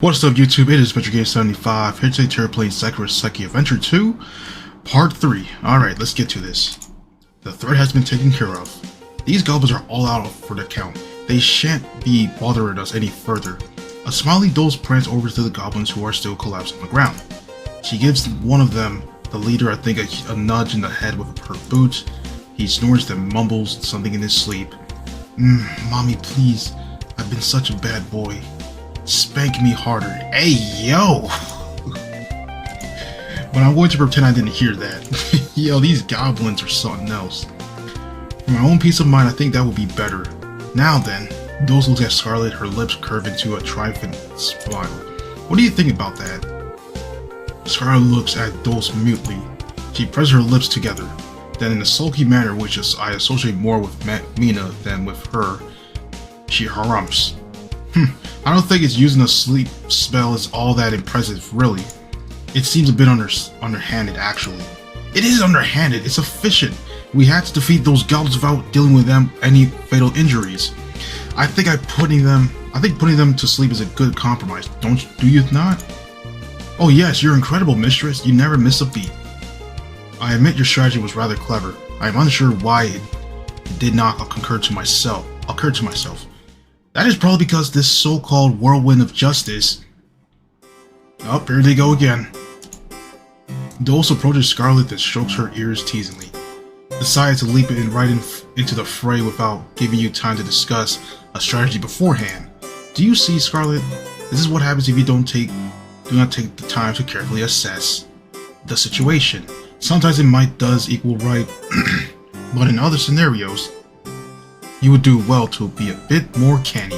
What's up YouTube, it is Game75, here today to playing Sakura Psyche Adventure 2, Part 3. Alright, let's get to this. The threat has been taken care of. These goblins are all out for the count. They shan't be bothering us any further. A smiley doze prance over to the goblins who are still collapsed on the ground. She gives one of them, the leader, I think, a nudge in the head with her boot. He snores and mumbles something in his sleep. Mommy, please. I've been such a bad boy. Spank me harder. Hey, yo! But I'm going to pretend I didn't hear that. Yo, these goblins are something else. For my own peace of mind, I think that would be better. Now then, Dose looks at Scarlet, her lips curve into a triumphant smile. What do you think about that? Scarlet looks at Dose mutely. She presses her lips together. Then in a sulky manner, which is I associate more with Mina than with her, she harumphs. I don't think it's using a sleep spell is all that impressive, really. It seems a bit underhanded, actually. It is underhanded, it's efficient. We had to defeat those goblins without dealing with them any fatal injuries. I think putting them to sleep is a good compromise, do you not? Oh yes, you're incredible, mistress. You never miss a beat. I admit your strategy was rather clever. I am unsure why it did not occur to myself. That is probably because this so-called whirlwind of justice... Oh, here they go again. Dose approaches Scarlet and strokes her ears teasingly. Decides to leap into the fray without giving you time to discuss a strategy beforehand. Do you see, Scarlet? This is what happens if you do not take the time to carefully assess the situation. Sometimes it might does equal right, but in other scenarios, you would do well to be a bit more canny.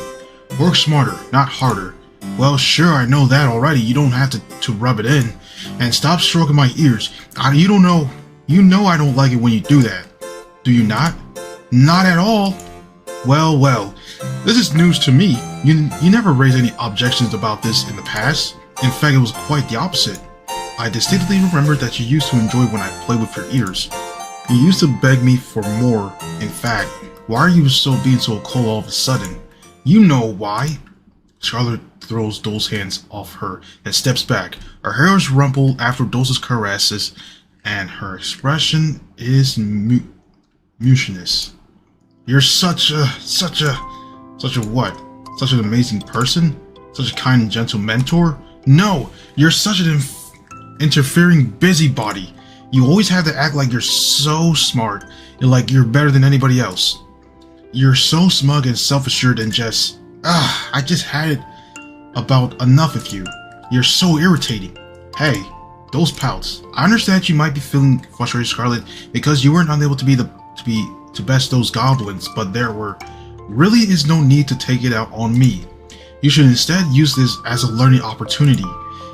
Work smarter, not harder. Well, sure, I know that already. You don't have to rub it in. And stop stroking my ears. You know I don't like it when you do that. Do you not? Not at all. Well, this is news to me. You never raised any objections about this in the past. In fact, it was quite the opposite. I distinctly remember that you used to enjoy when I played with your ears. You used to beg me for more. In fact, why are you being so cold all of a sudden? You know why. Scarlet throws Dole's hands off her and steps back. Her hair is rumpled after Dole's caresses, and her expression is mutinous. You're such a what? Such an amazing person? Such a kind and gentle mentor? No, you're such an interfering busybody. You always have to act like you're so smart and like you're better than anybody else. You're so smug and self-assured and just... I just had it about enough of you. You're so irritating. Hey, those pouts. I understand you might be feeling frustrated, Scarlet, because you weren't unable to best those goblins, but there really is no need to take it out on me. You should instead use this as a learning opportunity.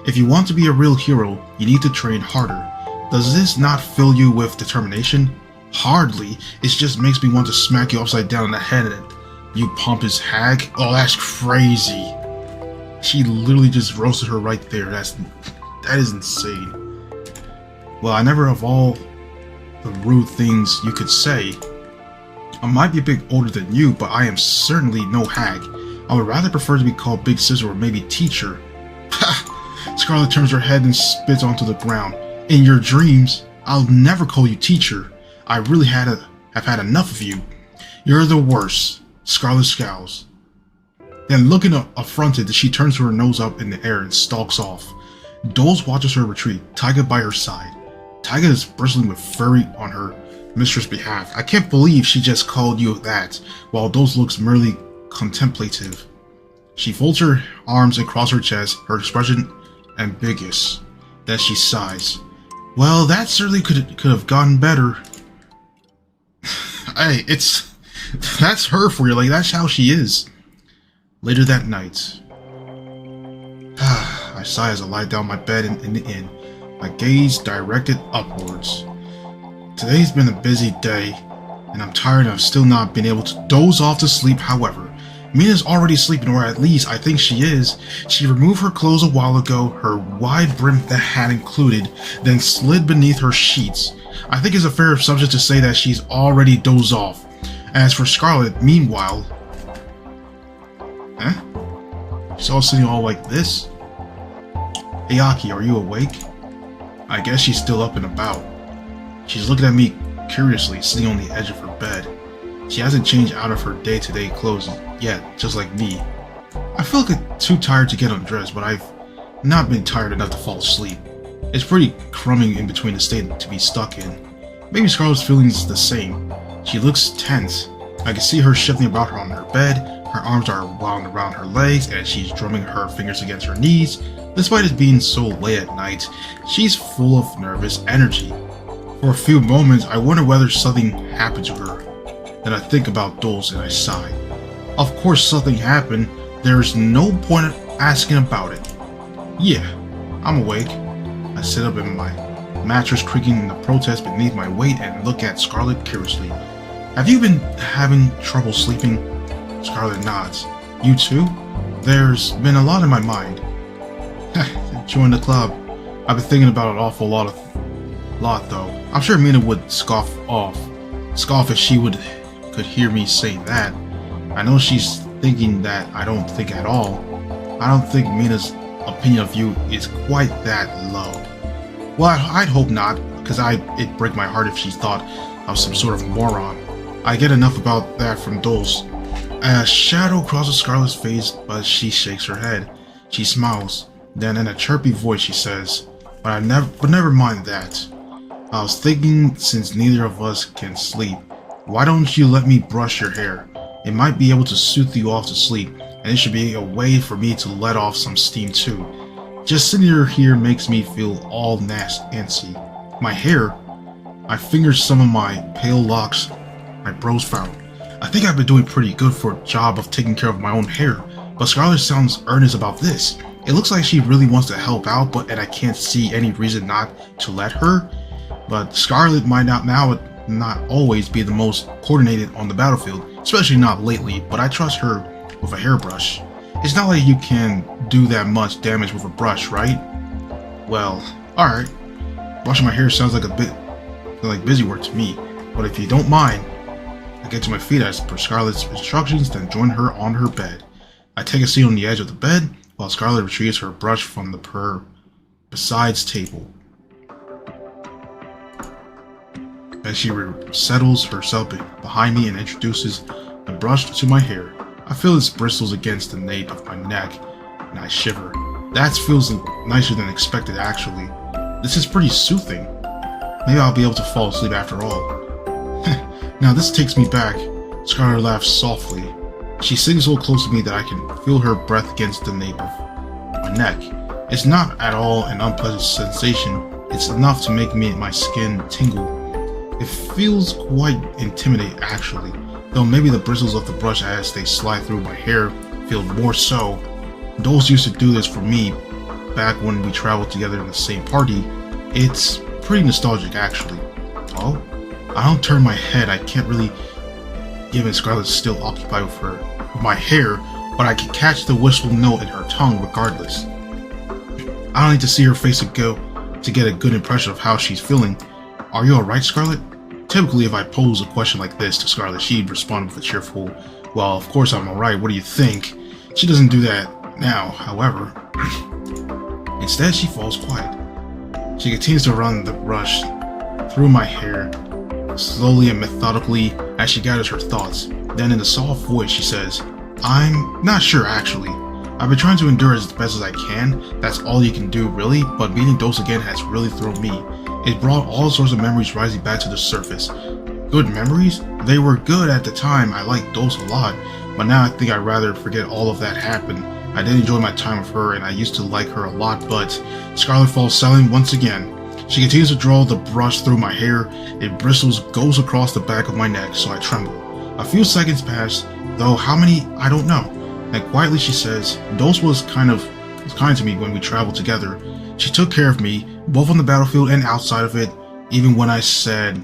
If you want to be a real hero, you need to train harder. Does this not fill you with determination? Hardly. It just makes me want to smack you upside down in the head and you pompous hag. Oh, that's crazy. She literally just roasted her right there. That is insane. Well, I never of all the rude things you could say. I might be a bit older than you, but I am certainly no hag. I would rather prefer to be called Big Sister or maybe Teacher. Scarlet turns her head and spits onto the ground. In your dreams, I'll never call you Teacher. I really have had enough of you. You're the worst. Scarlet scowls. Then looking affronted, she turns her nose up in the air and stalks off. Doles watches her retreat, Taiga by her side. Taiga is bristling with fury on her mistress' behalf. I can't believe she just called you that, while Doles looks merely contemplative. She folds her arms across her chest, her expression ambiguous. Then she sighs. Well, that certainly could have gotten better. Hey, that's her for you, like that's how she is. Later that night, I sigh as I lie down my bed in the inn, my gaze directed upwards. Today's been a busy day, and I'm tired of still not being able to doze off to sleep. However, Mina's already sleeping, or at least I think she is. She removed her clothes a while ago, her wide-brimmed hat included, then slid beneath her sheets. I think it's a fair assumption to say that she's already dozed off. As for Scarlet, meanwhile... She's all sitting all like this. Hey Aki, are you awake? I guess she's still up and about. She's looking at me curiously, sitting on the edge of her bed. She hasn't changed out of her day-to-day clothes yet, just like me. I feel like I'm too tired to get undressed, but I've not been tired enough to fall asleep. It's pretty crumbing in between the state to be stuck in. Maybe Scarlet's feeling is the same. She looks tense. I can see her shifting about her on her bed, her arms are wound around her legs, and she's drumming her fingers against her knees. Despite it being so late at night, she's full of nervous energy. For a few moments, I wonder whether something happened to her. Then I think about Dulce and I sigh. Of course something happened, there's no point in asking about it. Yeah, I'm awake. I sit up in my mattress, creaking in the protest beneath my weight, and look at Scarlet curiously. Have you been having trouble sleeping? Scarlet nods. You too? There's been a lot in my mind. Join the club. I've been thinking about an awful lot though. I'm sure Mina would scoff if she could hear me say that. I know she's thinking that I don't think at all. I don't think Mina's opinion of you is quite that low. Well, I'd hope not, because it'd break my heart if she thought I was some sort of moron. I get enough about that from Dulce. A shadow crosses Scarlet's face, but she shakes her head. She smiles. Then in a chirpy voice she says, but never mind that. I was thinking, since neither of us can sleep, why don't you let me brush your hair? It might be able to soothe you off to sleep, and it should be a way for me to let off some steam too. Just sitting here makes me feel all antsy. My hair? I fingered some of my pale locks my bros found. I think I've been doing pretty good for a job of taking care of my own hair, but Scarlet sounds earnest about this. It looks like she really wants to help out, and I can't see any reason not to let her. But Scarlet might not always be the most coordinated on the battlefield, especially not lately, but I trust her with a hairbrush. It's not like you can do that much damage with a brush, right? Well, alright. Brushing my hair sounds like busy work to me, but if you don't mind, I get to my feet as per Scarlet's instructions, then join her on her bed. I take a seat on the edge of the bed, while Scarlet retrieves her brush from the besides table. As she settles herself behind me and introduces the brush to my hair, I feel its bristles against the nape of my neck, and I shiver. That feels nicer than expected, actually. This is pretty soothing. Maybe I'll be able to fall asleep after all. Now this takes me back. Scarlet laughs softly. She sings so close to me that I can feel her breath against the nape of my neck. It's not at all an unpleasant sensation. It's enough to make my skin tingle. It feels quite intimidating, actually, though maybe the bristles of the brush as they slide through my hair feel more so. Dulce used to do this for me back when we traveled together in the same party. It's pretty nostalgic, actually. Oh? I don't turn my head. I can't really, given Scarlet's still occupied with my hair, but I can catch the wistful note in her tongue regardless. I don't need to see her face to get a good impression of how she's feeling. Are you alright, Scarlet? Typically, if I pose a question like this to Scarlet, she'd respond with a cheerful, well, of course I'm alright, what do you think? She doesn't do that now, however. Instead, she falls quiet. She continues to run the brush through my hair, slowly and methodically as she gathers her thoughts. Then in a soft voice, she says, I'm not sure, actually. I've been trying to endure as best as I can. That's all you can do, really, but meeting Dulce again has really thrown me. It brought all sorts of memories rising back to the surface. Good memories? They were good at the time. I liked Dulce a lot, but now I think I'd rather forget all of that happened. I did enjoy my time with her, and I used to like her a lot, but Scarlet falls silent once again. She continues to draw the brush through my hair. It bristles, goes across the back of my neck, so I tremble. A few seconds pass, though how many, I don't know. And quietly she says, Dulce was kind to me when we traveled together. She took care of me, both on the battlefield and outside of it, even when I said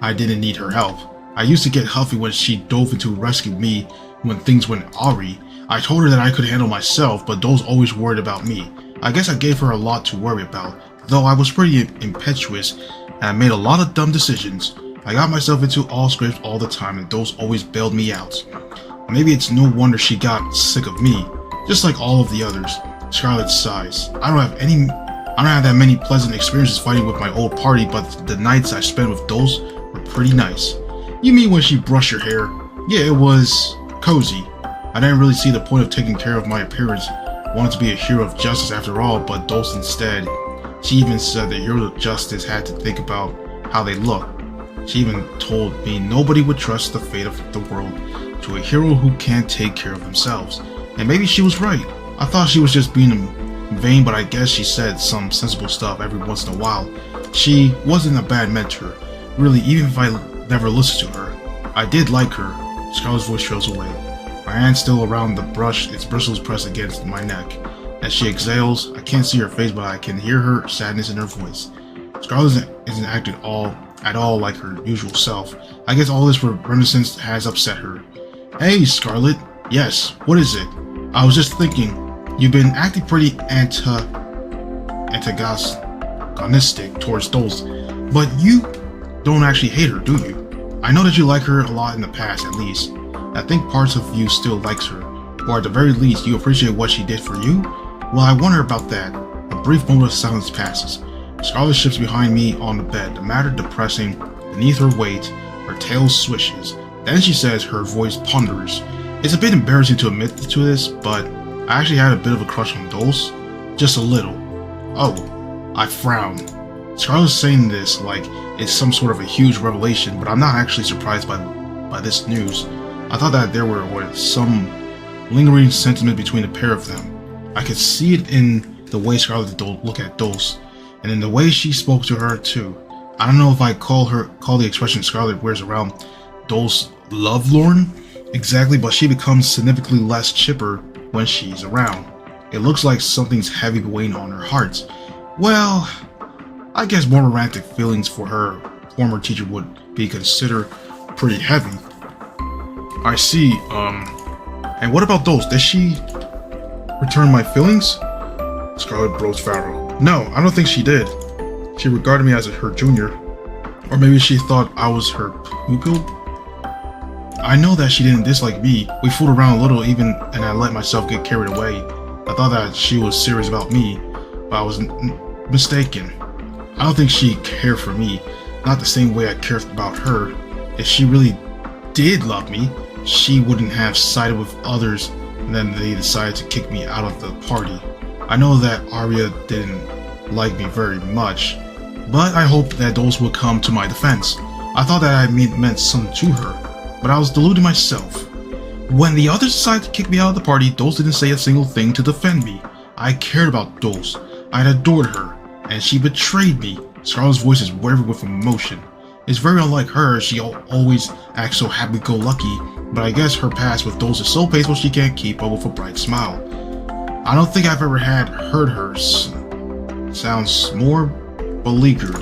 I didn't need her help. I used to get huffy when she dove in to rescue me when things went awry. I told her that I could handle myself, but Dulce always worried about me. I guess I gave her a lot to worry about, though I was pretty impetuous and I made a lot of dumb decisions. I got myself into all scrapes all the time and Dulce always bailed me out. Maybe it's no wonder she got sick of me, just like all of the others. Scarlet sighs. I don't have any I don't have that many pleasant experiences fighting with my old party, but the nights I spent with those were pretty nice. You mean when she brushed your hair? Yeah, it was cozy. I didn't really see the point of taking care of my appearance. Wanted to be a hero of justice after all, but Dulce instead. She even said the hero of justice had to think about how they look. She even told me nobody would trust the fate of the world to a hero who can't take care of themselves. And maybe she was right. I thought she was just being vain, but I guess she said some sensible stuff every once in a while. She wasn't a bad mentor, really, even if I never listened to her. I did like her. Scarlet's voice trails away. My hand still around the brush, its bristles pressed against my neck. As she exhales, I can't see her face, but I can hear her sadness in her voice. Scarlet isn't acting at all like her usual self. I guess all this reminiscence has upset her. Hey, Scarlet. Yes, what is it? I was just thinking, you've been acting pretty antagonistic towards Dulce, but you don't actually hate her, do you? I know that you like her a lot in the past, at least. I think parts of you still likes her, or at the very least, you appreciate what she did for you? Well, I wonder about that. A brief moment of silence passes. Scarlet shifts behind me on the bed, the matter depressing beneath her weight. Her tail swishes. Then she says, her voice ponders. It's a bit embarrassing to admit to this, but I actually had a bit of a crush on Dulce. Just a little. Oh, I frown. Scarlet's saying this like it's some sort of a huge revelation, but I'm not actually surprised by this news. I thought that there were some lingering sentiment between the pair of them. I could see it in the way Scarlet looked at Dulce, and in the way she spoke to her too. I don't know if I call the expression Scarlet wears around Dulce lovelorn exactly, but she becomes significantly less chipper when she's around. It looks like something's heavy weighing on her heart. Well, I guess more romantic feelings for her former teacher would be considered pretty heavy. I see, and what about Dulce? Did she return my feelings? Scarlet blows farrow. No, I don't think she did. She regarded me as her junior. Or maybe she thought I was her pupil? I know that she didn't dislike me. We fooled around a little and I let myself get carried away. I thought that she was serious about me, but I was mistaken. I don't think she cared for me, not the same way I cared about her. If she really did love me, she wouldn't have sided with others and then they decided to kick me out of the party. I know that Arya didn't like me very much, but I hoped that Dulce would come to my defense. I thought that I meant something to her, but I was deluding myself. When the others decided to kick me out of the party, Dulce didn't say a single thing to defend me. I cared about Dulce. I had adored her, and she betrayed me. Scarlet's voice is wavered with emotion. It's very unlike her. She always acts so happy-go-lucky, but I guess her past with Dulce is so painful she can't keep up with a bright smile. I don't think I've ever heard her sounds more beleaguered.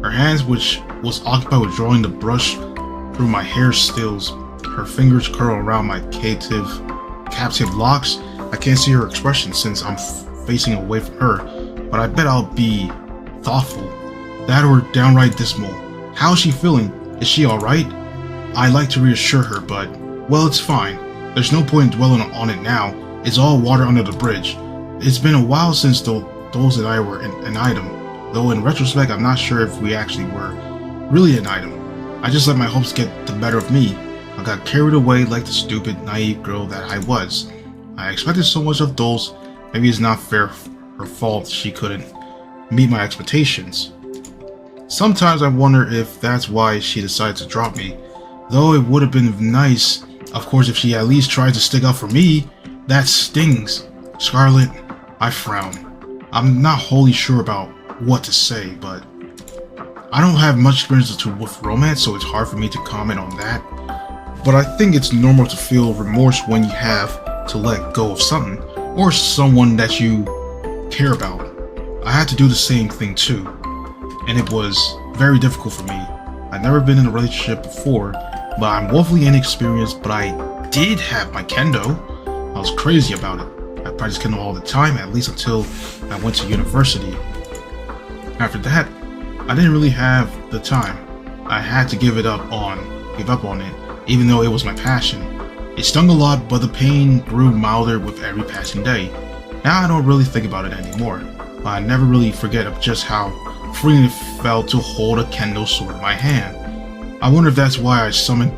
Her hands, which was occupied with drawing the brush through my hair, stills. Her fingers curl around my captive locks. I can't see her expression since I'm facing away from her, but I bet I'll be thoughtful. That or downright dismal. How is she feeling? Is she alright? I like to reassure her, but, well, it's fine. There's no point in dwelling on it now. It's all water under the bridge. It's been a while since Dulce and I were an item, though in retrospect I'm not sure if we actually were really an item. I just let my hopes get the better of me. I got carried away like the stupid, naive girl that I was. I expected so much of Dulce. Maybe it's not her fault she couldn't meet my expectations. Sometimes I wonder if that's why she decided to drop me. Though it would have been nice, of course, if she at least tried to stick up for me. That stings. Scarlet, I frown. I'm not wholly sure about what to say, but I don't have much experience with romance, so it's hard for me to comment on that. But I think it's normal to feel remorse when you have to let go of something, or someone that you care about. I had to do the same thing too, and it was very difficult for me. I'd never been in a relationship before, but I'm woefully inexperienced, but I did have my kendo. I was crazy about it. I practiced kendo all the time, at least until I went to university. After that, I didn't really have the time. I had to give up on it, even though it was my passion. It stung a lot, but the pain grew milder with every passing day. Now I don't really think about it anymore. but I never really forget of just how freeing it felt to hold a kendo sword in my hand. I wonder if that's why I was summoned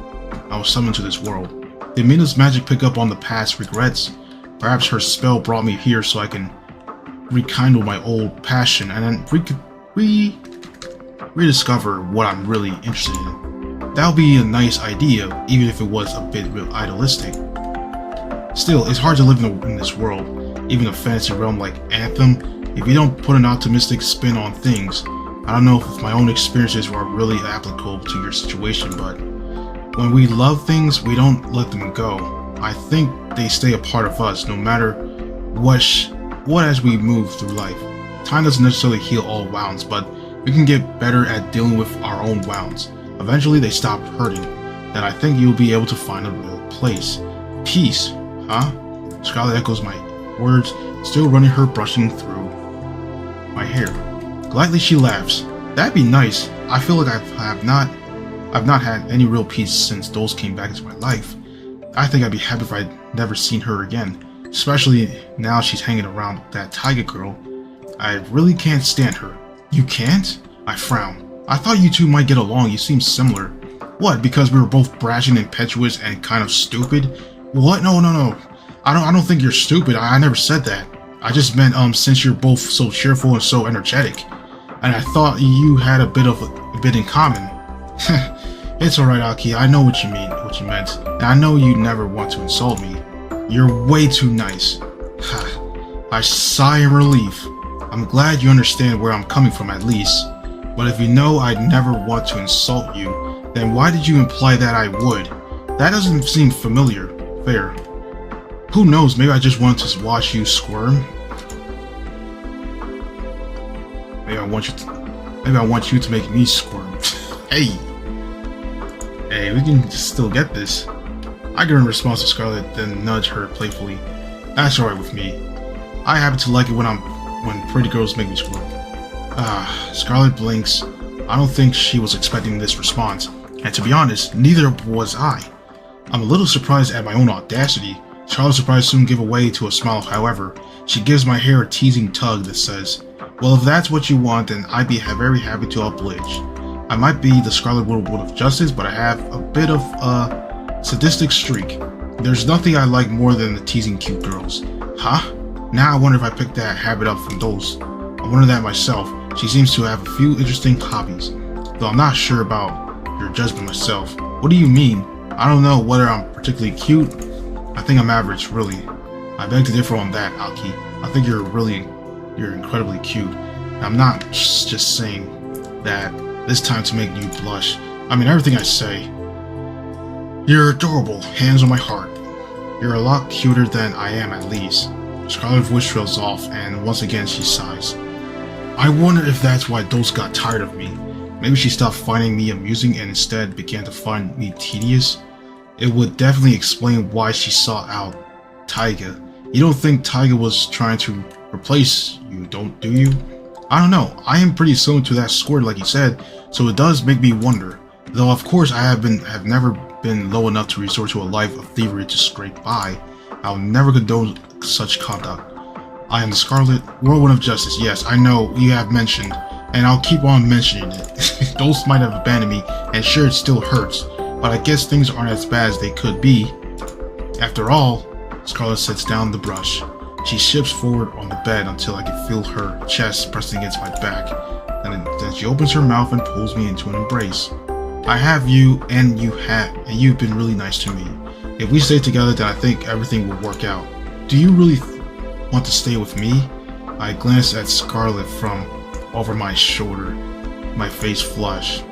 to this world. Did Mina's magic pick up on the past regrets? Perhaps her spell brought me here so I can rekindle my old passion and then rediscover what I'm really interested in. That would be a nice idea, even if it was a bit real idealistic. Still, it's hard to live in this world, even a fantasy realm like Anthem, if you don't put an optimistic spin on things. I don't know if my own experiences are really applicable to your situation, but when we love things, we don't let them go. I think they stay a part of us, no matter what as we move through life. Time doesn't necessarily heal all wounds, but we can get better at dealing with our own wounds. Eventually they stop hurting. Then I think you'll be able to find a real place. Peace, huh? Scarlet echoes my words, still running her brushing through my hair. Gladly she laughs. That'd be nice. I feel like I've not had any real peace since those came back into my life. I think I'd be happy if I'd never seen her again, especially now she's hanging around that Taiga girl. I really can't stand her. You can't? I frown. I thought you two might get along, you seem similar. What, because we were both brash and impetuous and kind of stupid? What? No. I don't think you're stupid, I never said that. I just meant, since you're both so cheerful and so energetic. And I thought you had a bit in common. It's alright, Aki, I know what you meant. And I know you never want to insult me. You're way too nice. I sigh in relief. I'm glad you understand where I'm coming from at least. But if you know I'd never want to insult you, then why did you imply that I would? That doesn't seem fair. Who knows, maybe I just wanted to watch you squirm. Maybe I want you to make me squirm. Hey, we can still get this. I give in response to Scarlet, then nudge her playfully. That's alright with me. I happen to like it when pretty girls make me squirm. Scarlet blinks. I don't think she was expecting this response, and to be honest, neither was I. I'm a little surprised at my own audacity. Scarlet's surprise soon gave way to a smile, however. She gives my hair a teasing tug that says, well, if that's what you want, then I'd be very happy to oblige. I might be the Scarlet Wood of Justice, but I have a bit of a sadistic streak. There's nothing I like more than the teasing cute girls. Huh? Now I wonder if I picked that habit up from those. I wonder that myself. She seems to have a few interesting hobbies, though I'm not sure about your judgment myself. What do you mean? I don't know whether I'm particularly cute. I think I'm average, really. I beg to differ on that, Aki. I think you're incredibly cute. And I'm not just saying that this time to make you blush. I mean everything I say. You're adorable, hands on my heart. You're a lot cuter than I am, at least. Scarlet's voice trails off, and once again she sighs. I wonder if that's why Dose got tired of me. Maybe she stopped finding me amusing and instead began to find me tedious. It would definitely explain why she sought out Taiga. You don't think Taiga was trying to replace you, do you? I don't know. I am pretty similar to that squirt like you said, so it does make me wonder. Though of course I have never been low enough to resort to a life of thievery to scrape by. I'll never condone such conduct. I am the Scarlet Whirlwind of Justice. Yes, I know you have mentioned, and I'll keep on mentioning it. Those might have abandoned me, and sure it still hurts, but I guess things aren't as bad as they could be. After all, Scarlet sets down the brush. She shifts forward on the bed until I can feel her chest pressing against my back, and then she opens her mouth and pulls me into an embrace. I have you, and you've been really nice to me. If we stay together, then I think everything will work out. Do you really want to stay with me? I glance at Scarlet from over my shoulder, my face flushed.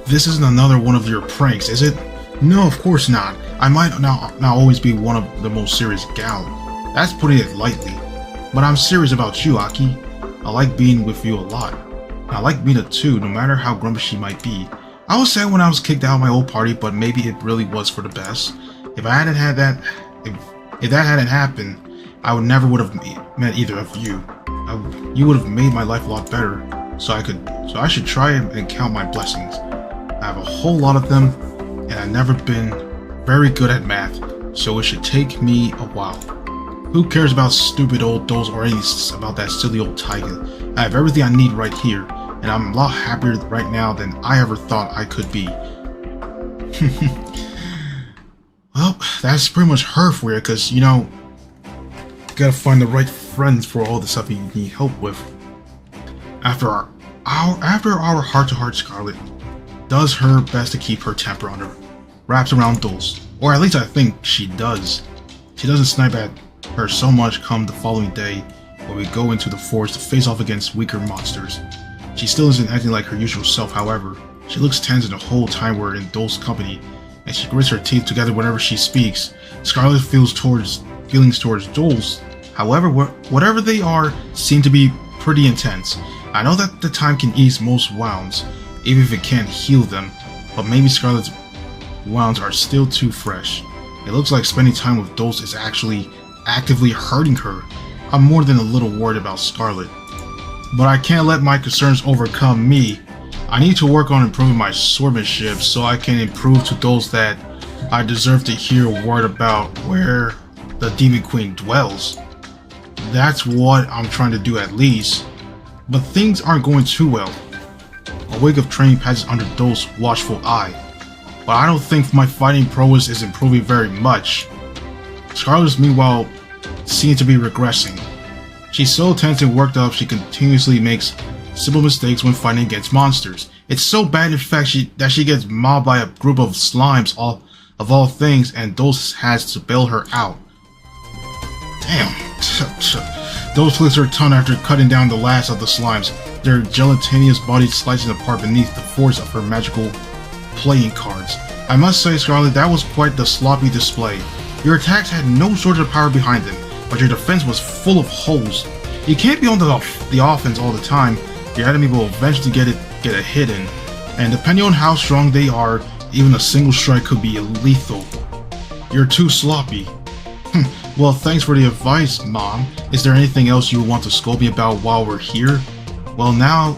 This isn't another one of your pranks, is it? No, of course not. I might not always be one of the most serious gal. That's putting it lightly. But I'm serious about you, Aki. I like being with you a lot. I like Mina too, no matter how grumpy she might be. I was sad when I was kicked out of my old party, but maybe it really was for the best. If that hadn't happened, I would have met either of you. You would have made my life a lot better. So I should try and count my blessings. I have a whole lot of them, and I've never been very good at math, so it should take me a while. Who cares about stupid old dolls or anything about that silly old tiger? I have everything I need right here, and I'm a lot happier right now than I ever thought I could be. Well, that's pretty much her for you, because, you know, you gotta find the right friends for all the stuff you need help with. After our heart-to-heart, Scarlet does her best to keep her temper under wraps around Dulce, or at least I think she does. She doesn't snipe at her so much come the following day when we go into the forest to face off against weaker monsters. She still isn't acting like her usual self, however. She looks tense the whole time we're in Dulce's company, and she grits her teeth together whenever she speaks. Scarlet feels feelings towards Dulce, however, whatever they are, seem to be pretty intense. I know that the time can ease most wounds, even if it can't heal them, but maybe Scarlet's wounds are still too fresh. It looks like spending time with Dulce is actually actively hurting her. I'm more than a little worried about Scarlet, but I can't let my concerns overcome me. I need to work on improving my swordsmanship so I can improve to Dulce that I deserve to hear a word about where the Demon Queen dwells. That's what I'm trying to do at least, but things aren't going too well. A week of training passes under Dulce's watchful eye, but I don't think my fighting prowess is improving very much. Scarlet, meanwhile, seems to be regressing. She's so tense and worked up she continuously makes simple mistakes when fighting against monsters. It's so bad in fact that she gets mobbed by a group of slimes of all things, and Dulce has to bail her out. Damn. Dulce flicks her tongue after cutting down the last of the slimes, their gelatinous bodies slicing apart beneath the force of her magical playing cards. I must say, Scarlet, that was quite the sloppy display. Your attacks had no sort of power behind them, but your defense was full of holes. You can't be on the offense all the time. Your enemy will eventually get a hit in, and depending on how strong they are, even a single strike could be lethal. You're too sloppy. Well, thanks for the advice, Mom. Is there anything else you want to scold me about while we're here? Well, now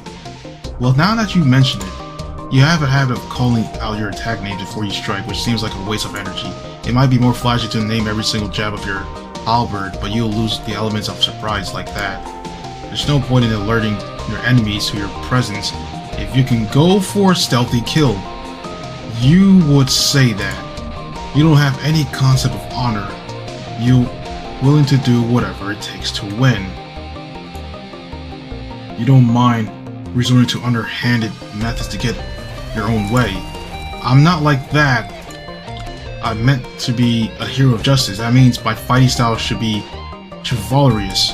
that you mention it, you have a habit of calling out your attack names before you strike, which seems like a waste of energy. It might be more flashy to name every single jab of your halberd, but you'll lose the elements of surprise like that. There's no point in alerting your enemies to your presence if you can go for a stealthy kill. You would say that. You don't have any concept of honor. You willing to do whatever it takes to win. You don't mind resorting to underhanded methods to get your own way. I'm not like that. I'm meant to be a hero of justice. That means my fighting style should be chivalrous.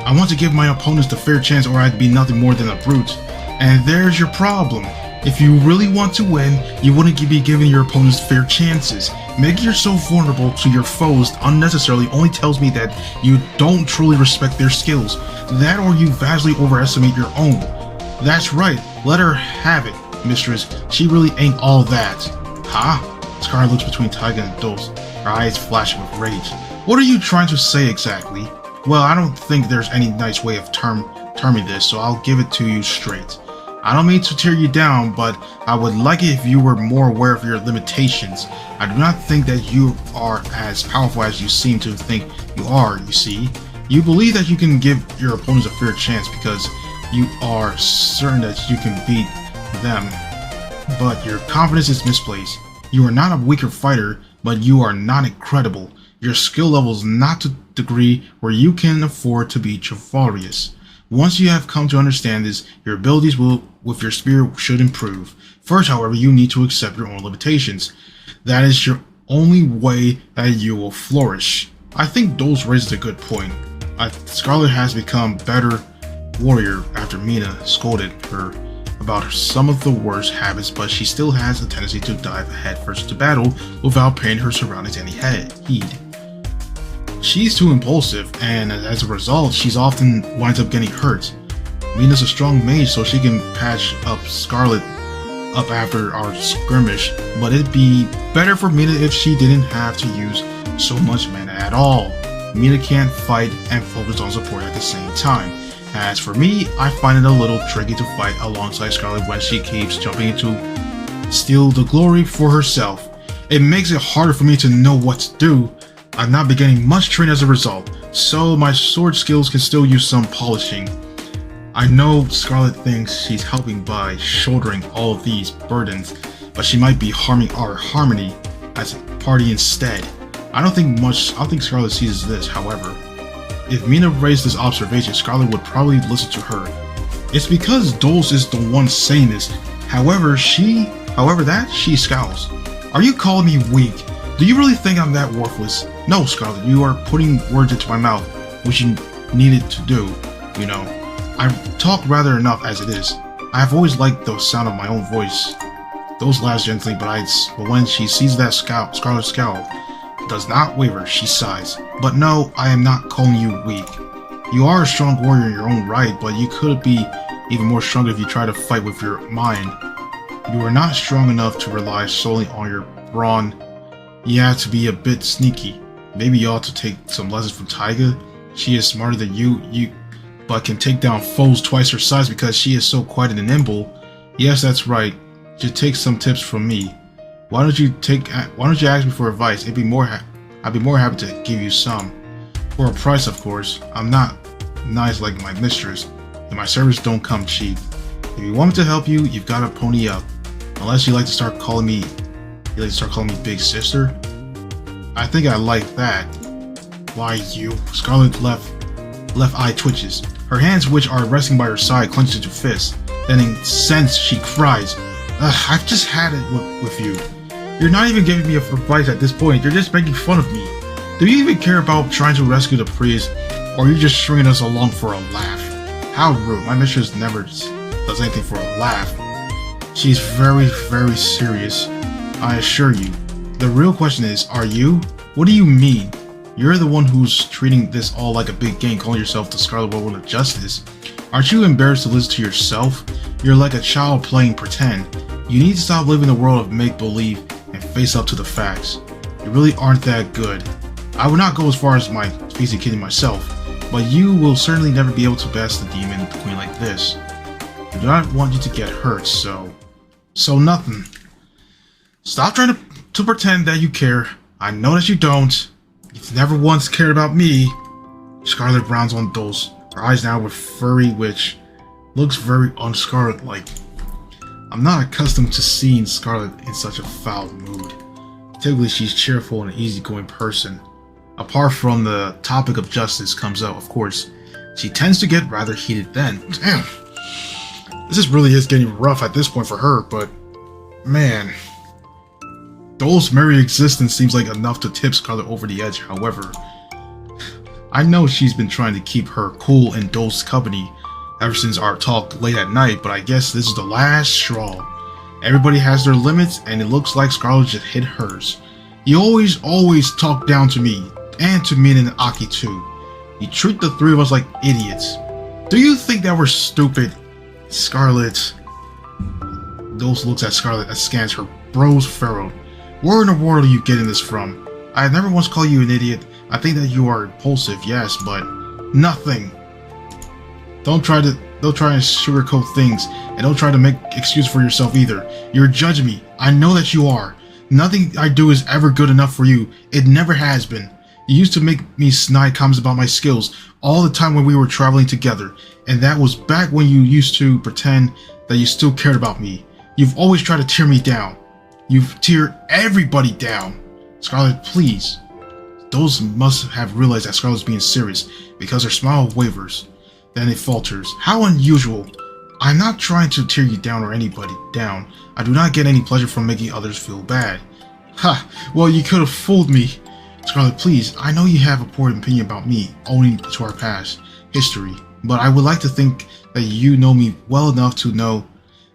I want to give my opponents the fair chance, or I'd be nothing more than a brute. And there's your problem. If you really want to win, you wouldn't be giving your opponents fair chances. Making yourself vulnerable to your foes unnecessarily only tells me that you don't truly respect their skills. That, or you vastly overestimate your own. That's right, let her have it, mistress. She really ain't all that. Huh? Scar looks between Taiga and Dulce, her eyes flashing with rage. What are you trying to say exactly? Well, I don't think there's any nice way of terming this, so I'll give it to you straight. I don't mean to tear you down, but I would like it if you were more aware of your limitations. I do not think that you are as powerful as you seem to think you are, you see. You believe that you can give your opponents a fair chance because you are certain that you can beat them. But your confidence is misplaced. You are not a weaker fighter, but you are not incredible. Your skill level is not to the degree where you can afford to be chivalrous. Once you have come to understand this, your abilities with your spirit should improve. First, however, you need to accept your own limitations. That is your only way that you will flourish. I think Dulce raises a good point. Scarlet has become a better warrior after Mina scolded her about some of the worst habits, but she still has a tendency to dive headfirst into battle without paying her surroundings any heed. She's too impulsive, and as a result, she's often winds up getting hurt. Mina's a strong mage, so she can patch up Scarlet up after our skirmish, but it'd be better for Mina if she didn't have to use so much mana at all. Mina can't fight and focus on support at the same time. As for me, I find it a little tricky to fight alongside Scarlet when she keeps jumping in to steal the glory for herself. It makes it harder for me to know what to do. I've not been getting much training as a result, so my sword skills can still use some polishing. I know Scarlet thinks she's helping by shouldering all of these burdens, but she might be harming our harmony as a party instead. I don't think Scarlet sees this, however. If Mina raised this observation, Scarlet would probably listen to her. It's because Dulce is the one saying this. However, she scowls. Are you calling me weak? Do you really think I'm that worthless? No, Scarlet, you are putting words into my mouth, which you needed to do, you know. I talk rather enough as it is. I have always liked the sound of my own voice. Those laughs gently, but when she sees that Scarlet scowl, does not waver, she sighs. But no, I am not calling you weak. You are a strong warrior in your own right, but you could be even more stronger if you try to fight with your mind. You are not strong enough to rely solely on your brawn. You have to be a bit sneaky. Maybe you ought to take some lessons from Taiga. She is smarter than you but can take down foes twice her size because she is so quiet and nimble. Yes, that's right. You should take some tips from me. Why don't you ask me for advice? I'd be more happy to give you some. For a price, of course. I'm not nice like my mistress, and my service don't come cheap. If you want me to help you, you've got to pony up. Unless you like to start calling me big sister. I think I like that. Why you? Scarlet left eye twitches. Her hands, which are resting by her side, clenched into fists. Then in sense, she cries, I've just had it with you. You're not even giving me advice at this point. You're just making fun of me. Do you even care about trying to rescue the priest, or are you just stringing us along for a laugh? How rude. My mistress never does anything for a laugh. She's very, very serious, I assure you. The real question is, are you? What do you mean? You're the one who's treating this all like a big game, calling yourself the Scarlet Woman of Justice. Aren't you embarrassed to listen to yourself? You're like a child playing pretend. You need to stop living in a world of make-believe and face up to the facts. You really aren't that good. I would not go as far as facing kidding myself, but you will certainly never be able to best the demon queen like this. I do not want you to get hurt, so nothing. Stop trying to pretend that you care. I know that you don't. You've never once cared about me. Scarlet frowns on Dulce, her eyes now with furry, which looks very un-Scarlet-like. I'm not accustomed to seeing Scarlet in such a foul mood. Typically, she's cheerful and an easygoing person. Apart from the topic of justice comes up, of course, she tends to get rather heated then. Damn. This really is getting rough at this point for her, but man. Dulce's merry existence seems like enough to tip Scarlet over the edge, however. I know she's been trying to keep her cool in Dulce's company ever since our talk late at night, but I guess this is the last straw. Everybody has their limits, and it looks like Scarlet just hit hers. You always talk down to me, and to Min and Aki too. You treat the three of us like idiots. Do you think that we're stupid? Scarlet. Dulce looks at Scarlet and scans her brows furrowed. Where in the world are you getting this from? I have never once called you an idiot. I think that you are impulsive, yes, but nothing. Don't try and sugarcoat things, and don't try to make excuses for yourself either. You're judging me. I know that you are. Nothing I do is ever good enough for you. It never has been. You used to make me snide comments about my skills all the time when we were traveling together, and that was back when you used to pretend that you still cared about me. You've always tried to tear me down. You've teared everybody down. Scarlet, please. Those must have realized that Scarlet's being serious, because her smile wavers. Then it falters. How unusual. I'm not trying to tear you down or anybody down. I do not get any pleasure from making others feel bad. Ha! Well, you could have fooled me. Scarlet, please, I know you have a poor opinion about me, owing to our past history, but I would like to think that you know me well enough to know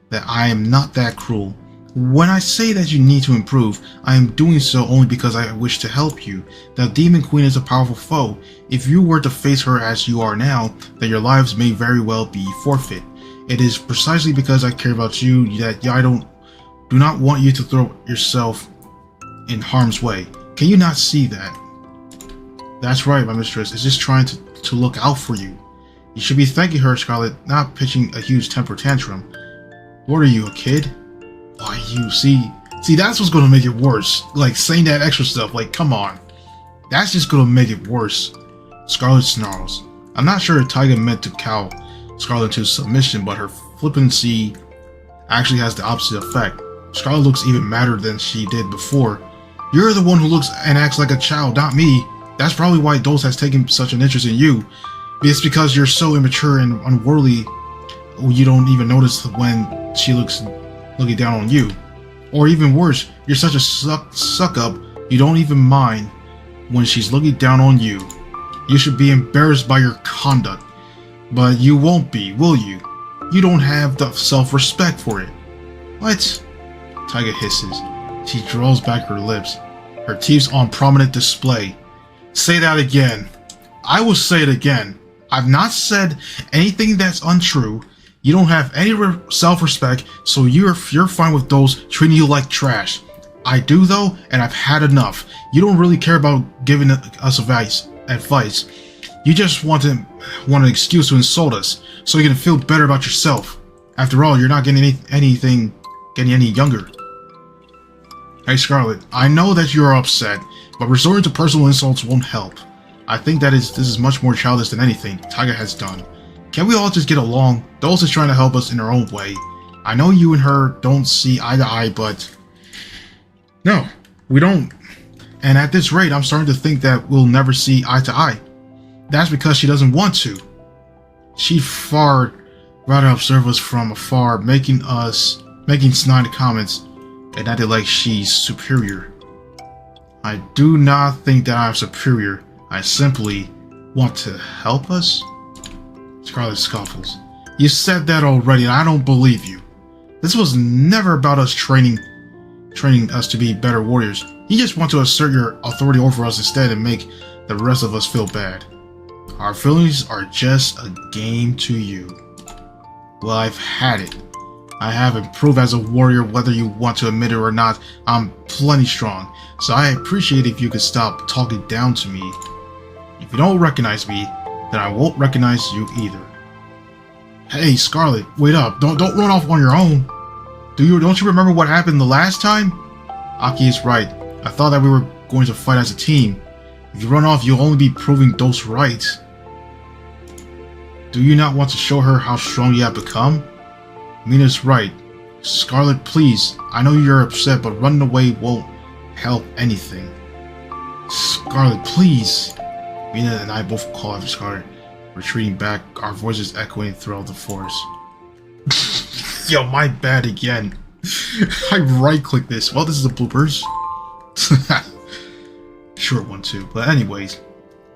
that I am not that cruel. When I say that you need to improve, I am doing so only because I wish to help you. The Demon Queen is a powerful foe. If you were to face her as you are now, then your lives may very well be forfeit. It is precisely because I care about you that I do not want you to throw yourself in harm's way. Can you not see that? That's right, my mistress is just trying to look out for you. You should be thanking her, Scarlet, not pitching a huge temper tantrum. What are you, a kid? Why, you see, that's what's going to make it worse. Like, saying that extra stuff, like, come on. That's just gonna make it worse. Scarlet snarls. I'm not sure if Taiga meant to cow Scarlet into submission, but her flippancy actually has the opposite effect. Scarlet looks even madder than she did before. You're the one who looks and acts like a child, not me. That's probably why Dose has taken such an interest in you. It's because you're so immature and unworldly, you don't even notice when she looking down on you. Or even worse, you're such a suck up, you don't even mind when she's looking down on you. You should be embarrassed by your conduct. But you won't be, will you? You don't have the self-respect for it. What? Taiga hisses. She draws back her lips, her teeth on prominent display. Say that again. I will say it again. I've not said anything that's untrue. You don't have any self-respect, so you're fine with those treating you like trash. I do though, and I've had enough. You don't really care about giving us advice. You just want an excuse to insult us, so you can feel better about yourself. After all, you're not getting any younger. Hey Scarlet, I know that you are upset, but resorting to personal insults won't help. I think this is much more childish than anything Taiga has done. Can we all just get along? Dose is trying to help us in her own way. I know you and her don't see eye to eye, but... No, we don't. And at this rate, I'm starting to think that we'll never see eye to eye. That's because she doesn't want to. She'd far rather observe us from afar, making snide comments, and acting like she's superior. I do not think that I'm superior. I simply want to help us? Scarlet scoffles. You said that already, and I don't believe you. This was never about us training us to be better warriors. You just want to assert your authority over us instead and make the rest of us feel bad. Our feelings are just a game to you. Well, I've had it. I have improved as a warrior, whether you want to admit it or not. I'm plenty strong, so I appreciate if you could stop talking down to me. If you don't recognize me, then I won't recognize you either. Hey, Scarlet, wait up. Don't run off on your own. Don't you remember what happened the last time? Aki is right. I thought that we were going to fight as a team. If you run off, you'll only be proving Dose right. Do you not want to show her how strong you have become? Mina's right. Scarlet, please. I know you're upset, but running away won't help anything. Scarlet, please. Mina and I both call after Scarlet, retreating back, our voices echoing throughout the forest. Yo, my bad again. I right-click this. Well, this is a bloopers. Short one too. But anyways,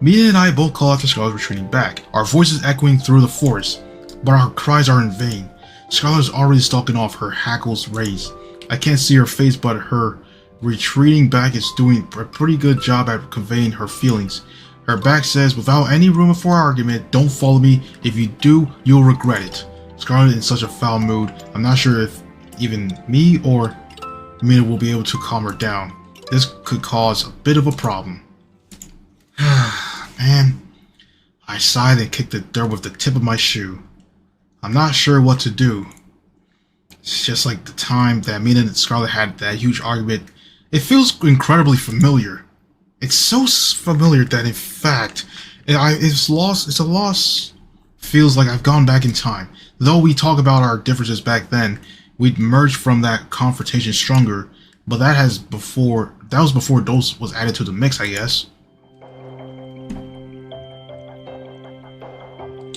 Mina and I both call after Scarlet, retreating back, our voices echoing through the forest. But our cries are in vain. Scarlet is already stalking off, her hackles raised. I can't see her face, but her retreating back is doing a pretty good job at conveying her feelings. Her back says, without any room for argument, don't follow me. If you do, you'll regret it. Scarlet in such a foul mood, I'm not sure if even me or Mina will be able to calm her down. This could cause a bit of a problem. Man, I sighed and kicked the dirt with the tip of my shoe. I'm not sure what to do. It's just like the time that Mina and Scarlet had that huge argument. It feels incredibly familiar. It's so familiar that in fact, it's a loss. Feels like I've gone back in time. Though we talk about our differences back then, we'd merged from that confrontation stronger. But that was before Dose was added to the mix, I guess.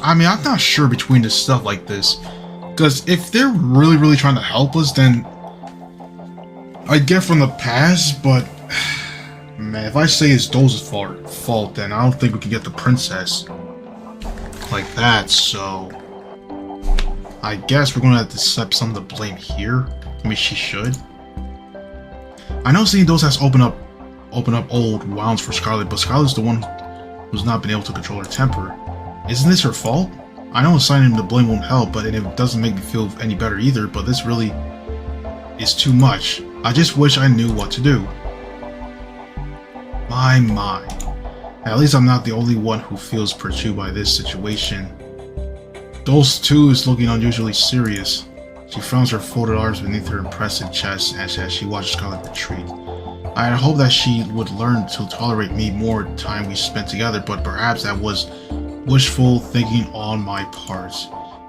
I mean, I'm not sure between this stuff like this, because if they're really trying to help us, then I get from the past, but man, if I say it's Dose's fault, then I don't think we can get the princess like that, so I guess we're gonna have to accept some of the blame here. I mean, she should. I know seeing Dose has opened up old wounds for Scarlet, but Scarlet's the one who's not been able to control her temper. Isn't this her fault? I know assigning him the blame won't help, but it doesn't make me feel any better either, but this really is too much. I just wish I knew what to do. My. At least I'm not the only one who feels pursued by this situation. Dose too is looking unusually serious. She frowns her folded arms beneath her impressive chest as she watches Scarlet retreat. I hope that she would learn to tolerate me more time we spent together, but perhaps that was wishful thinking on my part.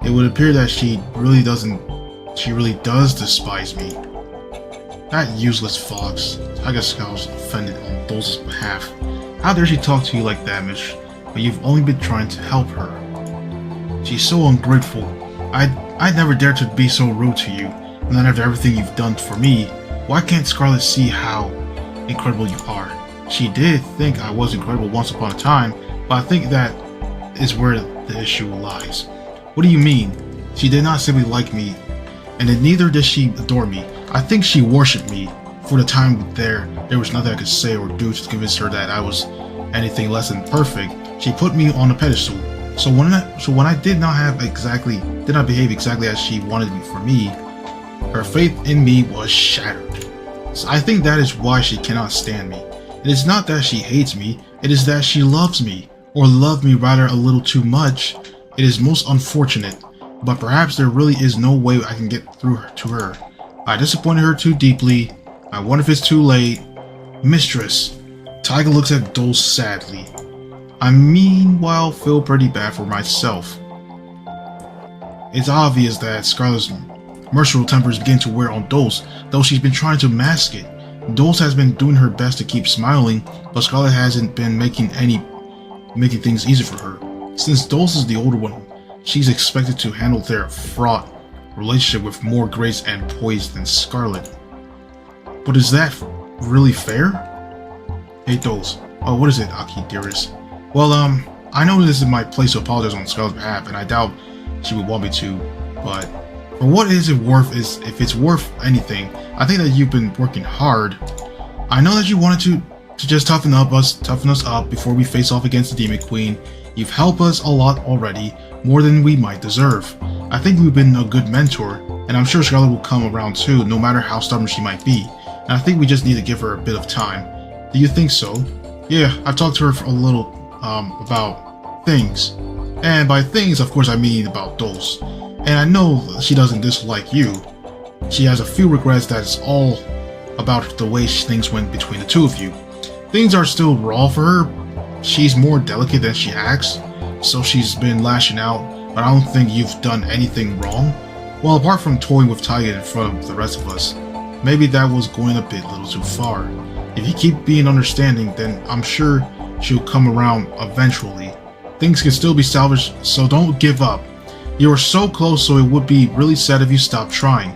It would appear that she really does despise me. That useless fox. I guess I was offended on Dole's behalf. How dare she talk to you like that, Mitch? But you've only been trying to help her. She's so ungrateful. I'd never dare to be so rude to you. And then after everything you've done for me, why can't Scarlet see how incredible you are? She did think I was incredible once upon a time, but I think that is where the issue lies. What do you mean? She did not simply like me, and then neither did she adore me. I think she worshipped me. For the time there was nothing I could say or do to convince her that I was anything less than perfect. She put me on a pedestal. So when I did not behave exactly as she wanted me for me, her faith in me was shattered. So I think that is why she cannot stand me. It is not that she hates me, it is that she loves me, or loved me rather a little too much. It is most unfortunate, but perhaps there really is no way I can get through to her. I disappointed her too deeply. I wonder if it's too late. Mistress. Taiga looks at Dole sadly. I meanwhile feel pretty bad for myself. It's obvious that Scarlet's merciful temper is beginning to wear on Dole's, though she's been trying to mask it. Dole's has been doing her best to keep smiling, but Scarlet hasn't been making things easy for her. Since Dole's is the older one, she's expected to handle their fraught relationship with more grace and poise than Scarlet. But is that really fair? Hey Dole's. Oh, what is it, Aki dearest? Well, I know this is my place to apologize on Scarlet's behalf, and I doubt she would want me to, but for what is it worth if it's worth anything, I think that you've been working hard. I know that you wanted to just toughen us up before we face off against the Demon Queen. You've helped us a lot already, more than we might deserve. I think you've been a good mentor, and I'm sure Scarlet will come around too, no matter how stubborn she might be. And I think we just need to give her a bit of time. Do you think so? Yeah, I've talked to her for a little, about things. And by things, of course, I mean about Dose. And I know she doesn't dislike you. She has a few regrets that it's all about the way things went between the two of you. Things are still raw for her. She's more delicate than she acts, so she's been lashing out, but I don't think you've done anything wrong. Well, apart from toying with Taiga in front of the rest of us, maybe that was going a little too far. If you keep being understanding, then I'm sure she'll come around eventually. Things can still be salvaged, so don't give up. You are so close, so it would be really sad if you stopped trying.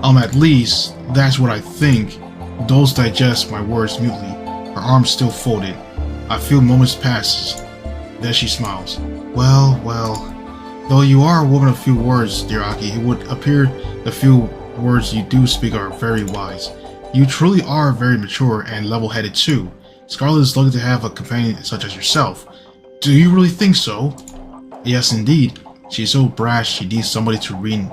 At least, that's what I think. Dose digests my words mutely, her arms still folded. I feel moments passes. Then she smiles. Well, though you are a woman of few words, dear Aki, it would appear the few words you do speak are very wise. You truly are very mature and level-headed too. Scarlet is lucky to have a companion such as yourself. Do you really think so? Yes, indeed. She is so brash she needs somebody to rein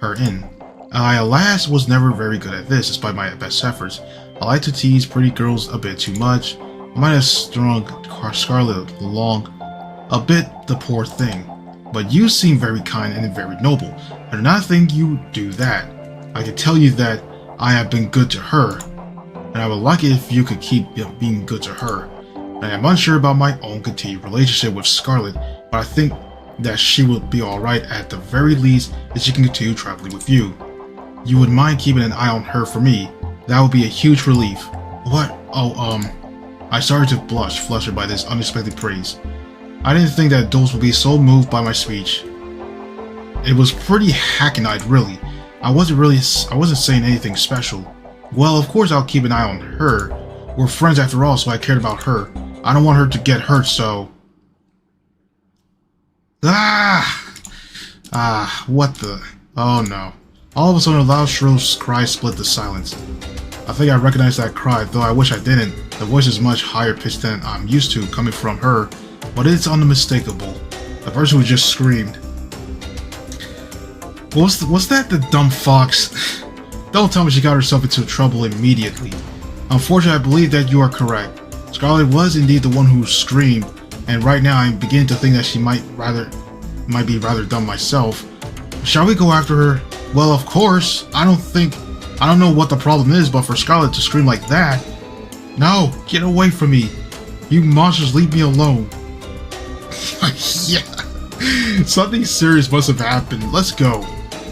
her in. I, alas, was never very good at this, despite my best efforts. I like to tease pretty girls a bit too much. I might have strung Scarlet along a bit, the poor thing. But you seem very kind and very noble. I do not think you do that. I can tell you that I have been good to her, and I would like it if you could keep being good to her. I am unsure about my own continued relationship with Scarlet, but I think that she will be alright at the very least if she can continue traveling with you. You would mind keeping an eye on her for me. That would be a huge relief. What? Oh, I started to blush, flustered by this unexpected praise. I didn't think that Dose would be so moved by my speech. It was pretty hackneyed, really. I wasn't saying anything special. Well, of course I'll keep an eye on her. We're friends after all, so I cared about her. I don't want her to get hurt, so... what the... Oh no. All of a sudden a loud shrill cry split the silence. I think I recognized that cry, though I wish I didn't. The voice is much higher pitched than I'm used to coming from her, but it's unmistakable. The person who just screamed. Was that the dumb fox? Don't tell me she got herself into trouble immediately. Unfortunately, I believe that you are correct. Scarlet was indeed the one who screamed, and right now I'm beginning to think that she might be rather dumb myself. Shall we go after her? Well, of course. I don't know what the problem is, but for Scarlet to scream like that, No, get away from me. You monsters, leave me alone. Yeah, something serious must have happened. Let's go.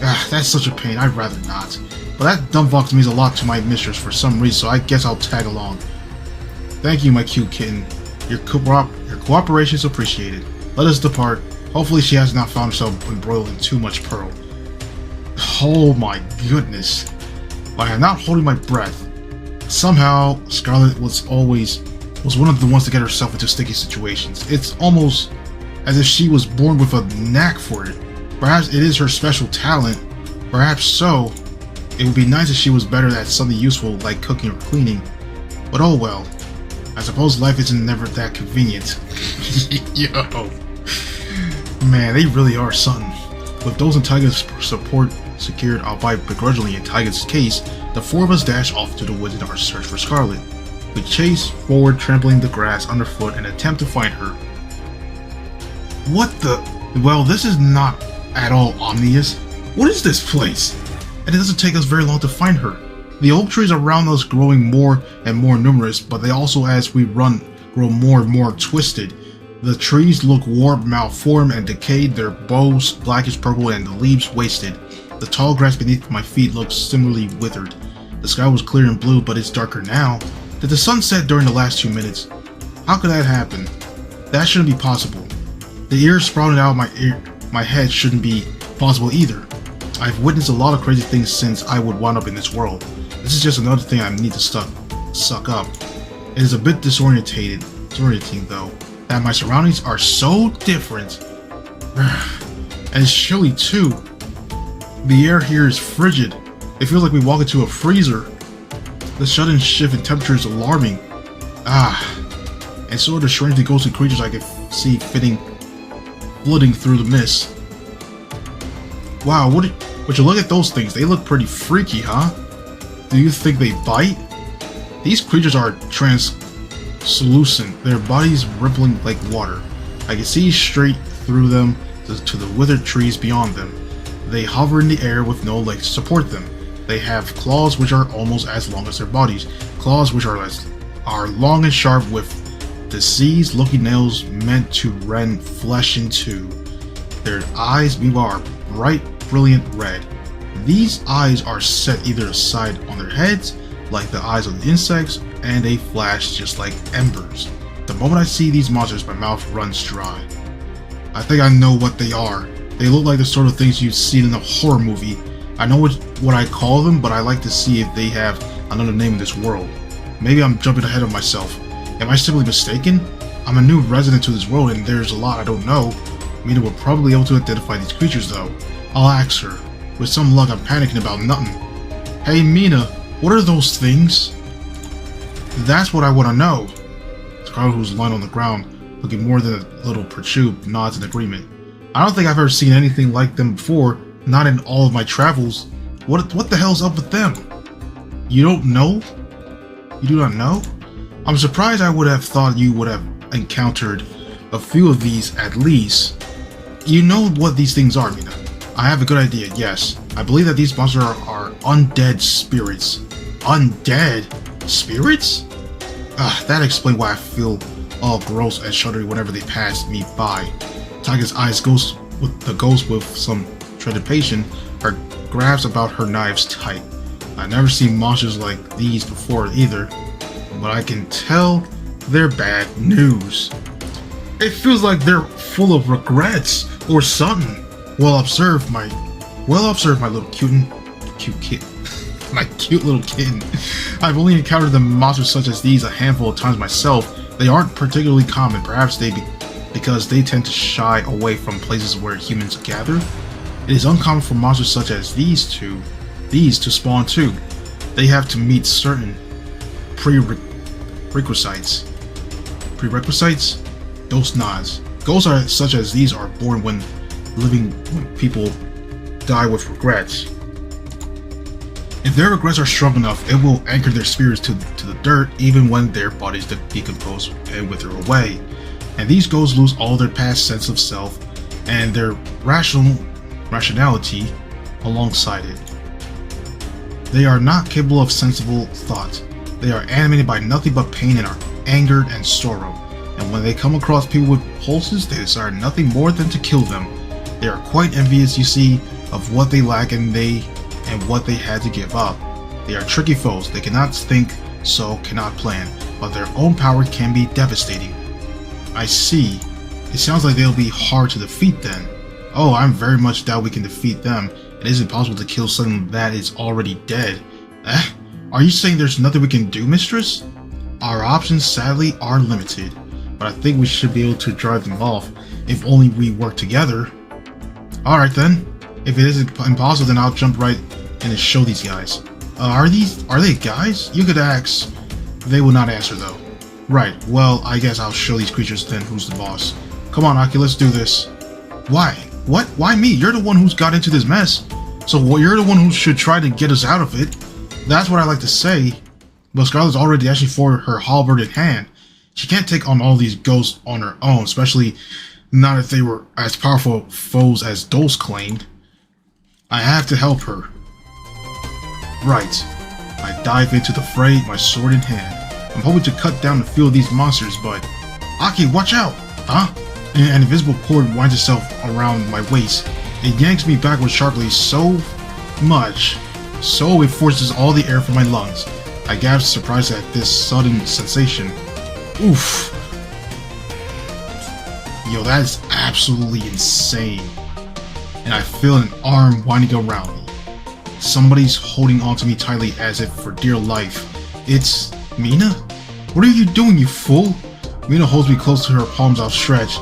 Ah, that's such a pain. I'd rather not. But that dumb fox means a lot to my mistress for some reason, so I guess I'll tag along. Thank you, my cute kitten. Your cooperation is appreciated. Let us depart. Hopefully she has not found herself embroiled in too much pearl. Oh my goodness. I am not holding my breath. Somehow, Scarlet was one of the ones to get herself into sticky situations. It's almost as if she was born with a knack for it. Perhaps it is her special talent. Perhaps so. It would be nice if she was better at something useful like cooking or cleaning. But oh well. I suppose life isn't never that convenient. Yo. Man, they really are something. With those in Taiga's support secured, albeit begrudgingly in Taiga's case, the four of us dash off to the woods in our search for Scarlet. We chase forward, trampling the grass underfoot and attempt to find her. What the? Well, this is not at all ominous. What is this place? And it doesn't take us very long to find her. The oak trees around us growing more and more numerous, but they also, as we run, grow more and more twisted. The trees look warped, malformed, and decayed, their boughs blackish purple and the leaves wasted. The tall grass beneath my feet looks similarly withered. The sky was clear and blue, but it's darker now. Did the sun set during the last 2 minutes? How could that happen? That shouldn't be possible. The ears sprouting out of my head shouldn't be possible either. I've witnessed a lot of crazy things since I would wind up in this world. This is just another thing I need to suck up. It is a bit disorientating though, that my surroundings are so different. And it's chilly too. The air here is frigid. It feels like we walk into a freezer. The sudden shift in temperature is alarming. And so are the strangely ghostly creatures I can see flooding through the mist. Wow, would you look at those things? They look pretty freaky, huh? Do you think they bite? These creatures are translucent, their bodies rippling like water. I can see straight through them to the withered trees beyond them. They hover in the air with no legs to support them. They have claws which are almost as long as their bodies, claws which are long and sharp with diseased-looking nails meant to rend flesh in two. Their eyes, meanwhile, are bright, brilliant red. These eyes are set either aside on their heads, like the eyes of the insects, and they flash just like embers. The moment I see these monsters, my mouth runs dry. I think I know what they are. They look like the sort of things you'd seen in a horror movie. I know what I call them, but I like to see if they have another name in this world. Maybe I'm jumping ahead of myself. Am I simply mistaken? I'm a new resident to this world and there's a lot I don't know. Mina will probably be able to identify these creatures though. I'll ask her. With some luck, I'm panicking about nothing. Hey Mina, what are those things? That's what I want to know. Scarlet, who's lying on the ground, looking more than a little perturbed, nods in agreement. I don't think I've ever seen anything like them before, not in all of my travels. What the hell's up with them? You don't know? You do not know? I'm surprised. I would have thought you would have encountered a few of these at least. You know what these things are, Mina. I have a good idea, yes. I believe that these monsters are undead spirits. Undead spirits? That explains why I feel all gross and shuddery whenever they pass me by. Taiga's eyes goes with some trepidation. Her grabs about her knives tight. I've never seen monsters like these before either, but I can tell they're bad news. It feels like they're full of regrets or something. Well observed, my little cute kid. My cute little kitten. I've only encountered the monsters such as these a handful of times myself. They aren't particularly common, perhaps because they tend to shy away from places where humans gather. It is uncommon for monsters such as these to spawn too. They have to meet certain prerequisites. Prerequisites? Ghost nods. Ghosts such as these are born when people die with regrets. If their regrets are strong enough, it will anchor their spirits to the dirt even when their bodies decompose and wither away. And these ghosts lose all their past sense of self and their rationality alongside it. They are not capable of sensible thought. They are animated by nothing but pain and are angered and sorrow. And when they come across people with pulses, they desire nothing more than to kill them. They are quite envious, you see, of what they lack and what they had to give up. They are tricky foes. They cannot think, so cannot plan, but their own power can be devastating. I see. It sounds like they'll be hard to defeat then. Oh, I'm very much doubt we can defeat them. It isn't possible to kill something that is already dead. Are you saying there's nothing we can do, mistress? Our options, sadly, are limited, but I think we should be able to drive them off, if only we work together. Alright then. If it isn't impossible, then I'll jump right in and show these guys. Are they guys? You could ask. They will not answer though. Right, well, I guess I'll show these creatures then who's the boss. Come on, Aki, let's do this. Why? What? Why me? You're the one who's got into this mess. So you're the one who should try to get us out of it. That's what I like to say. But Scarlet's already actually for her halberd in hand. She can't take on all these ghosts on her own, especially not if they were as powerful foes as Dulce claimed. I have to help her. Right. I dive into the fray, my sword in hand. I'm hoping to cut down a few of these monsters, but... Aki, watch out! Huh? An invisible cord winds itself around my waist. It yanks me backwards sharply so much, so it forces all the air from my lungs. I gasp, surprised at this sudden sensation. Oof. Yo, that is absolutely insane. And I feel an arm winding around me. Somebody's holding onto me tightly as if for dear life. It's Mina? What are you doing, you fool? Mina holds me close to her palms outstretched.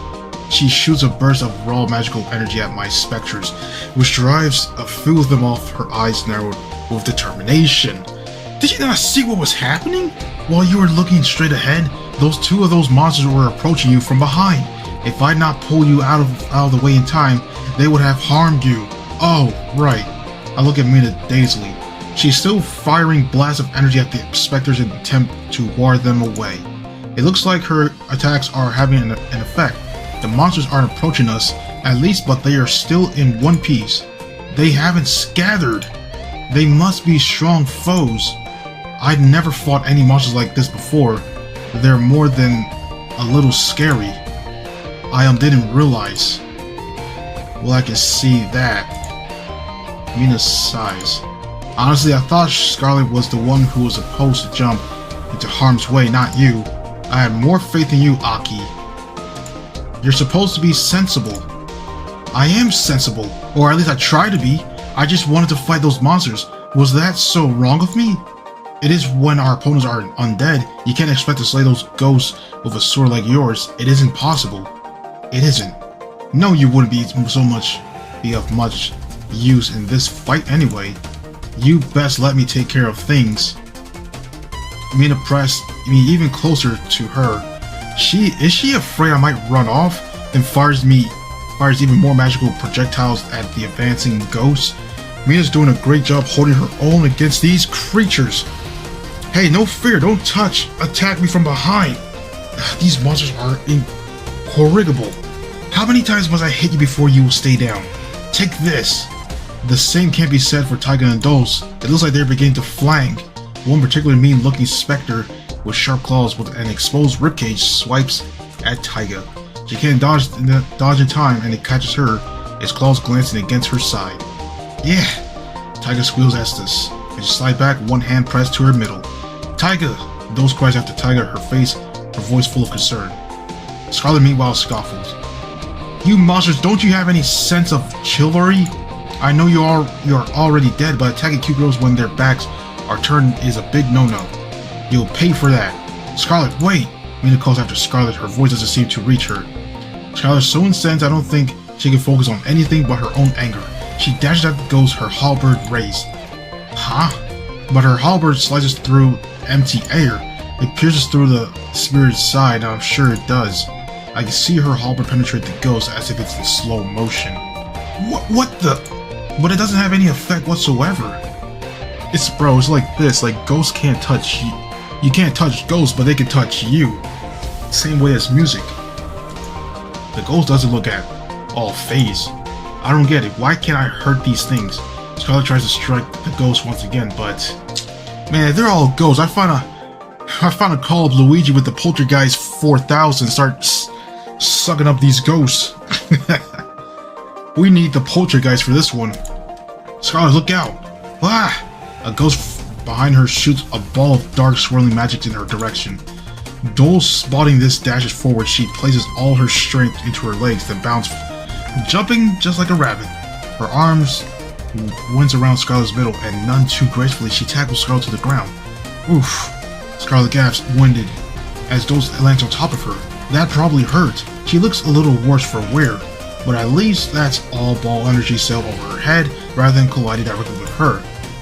She shoots a burst of raw magical energy at my specters, which drives a few of them off, her eyes narrowed with determination. Did you not see what was happening? While you were looking straight ahead, two of those monsters were approaching you from behind. If I'd not pulled you out of the way in time, they would have harmed you. Oh, right. I look at Mina dazedly. She's still firing blasts of energy at the specters in an attempt to ward them away. It looks like her attacks are having an effect. The monsters aren't approaching us, at least, but they are still in one piece. They haven't scattered. They must be strong foes. I'd never fought any monsters like this before. They're more than a little scary. I didn't realize. Well, I can see that. Mina sighs. Honestly, I thought Scarlet was the one who was supposed to jump into harm's way, not you. I had more faith in you, Aki. You're supposed to be sensible. I am sensible, or at least I try to be. I just wanted to fight those monsters. Was that so wrong of me? It is when our opponents are undead. You can't expect to slay those ghosts with a sword like yours. It isn't possible. It isn't. No, you wouldn't be of much use in this fight anyway. You best let me take care of things. Mina pressed me even closer to her. Is she afraid I might run off? And fires even more magical projectiles at the advancing ghosts. Mina's doing a great job holding her own against these creatures. Hey, no fear, don't touch. Attack me from behind. These monsters are incorrigible. How many times must I hit you before you will stay down? Take this. The same can't be said for Taiga and Dulce. It looks like they're beginning to flank. One particularly mean-looking specter with sharp claws with an exposed ribcage swipes at Taiga. She can't dodge in time, and it catches her, its claws glancing against her side. Yeah! Taiga squeals at this, and she slides back, one hand pressed to her middle. Taiga! Dulce cries after Taiga, her voice full of concern. Scarlet meanwhile scoffles. You monsters, don't you have any sense of chivalry? I know you are already dead, but attacking cute girls when their backs are turned is a big no-no. You'll pay for that. Scarlet, wait! Mina calls after Scarlet, her voice doesn't seem to reach her. Scarlet's so incensed I don't think she can focus on anything but her own anger. She dashes at the ghost, her halberd raised. Huh? But her halberd slices through empty air. It pierces through the spirit's side, and I'm sure it does. I can see her halberd penetrate the ghost as if it's in slow motion. What the? But it doesn't have any effect whatsoever. It's like this, like ghosts can't touch you. You can't touch ghosts, but they can touch you. Same way as music. The ghost doesn't look at all phase. I don't get it. Why can't I hurt these things? Scarlet tries to strike the ghost once again, but man, they're all ghosts. I find I found a call of Luigi with the Poltergeist 4000. Start sucking up these ghosts. We need the Poltergeist for this one. Scarlet, look out! Ah! A ghost behind her shoots a ball of dark swirling magic in her direction. Dole, spotting this, dashes forward. She places all her strength into her legs, then bounds, jumping just like a rabbit. Her arms winds around Scarlet's middle, and none too gracefully, she tackles Scarlet to the ground. Oof! Scarlet gasps, winded, as Dole lands on top of her. That probably hurt. She looks a little worse for wear, but at least that's all ball energy sailed over her head rather than colliding directly with her.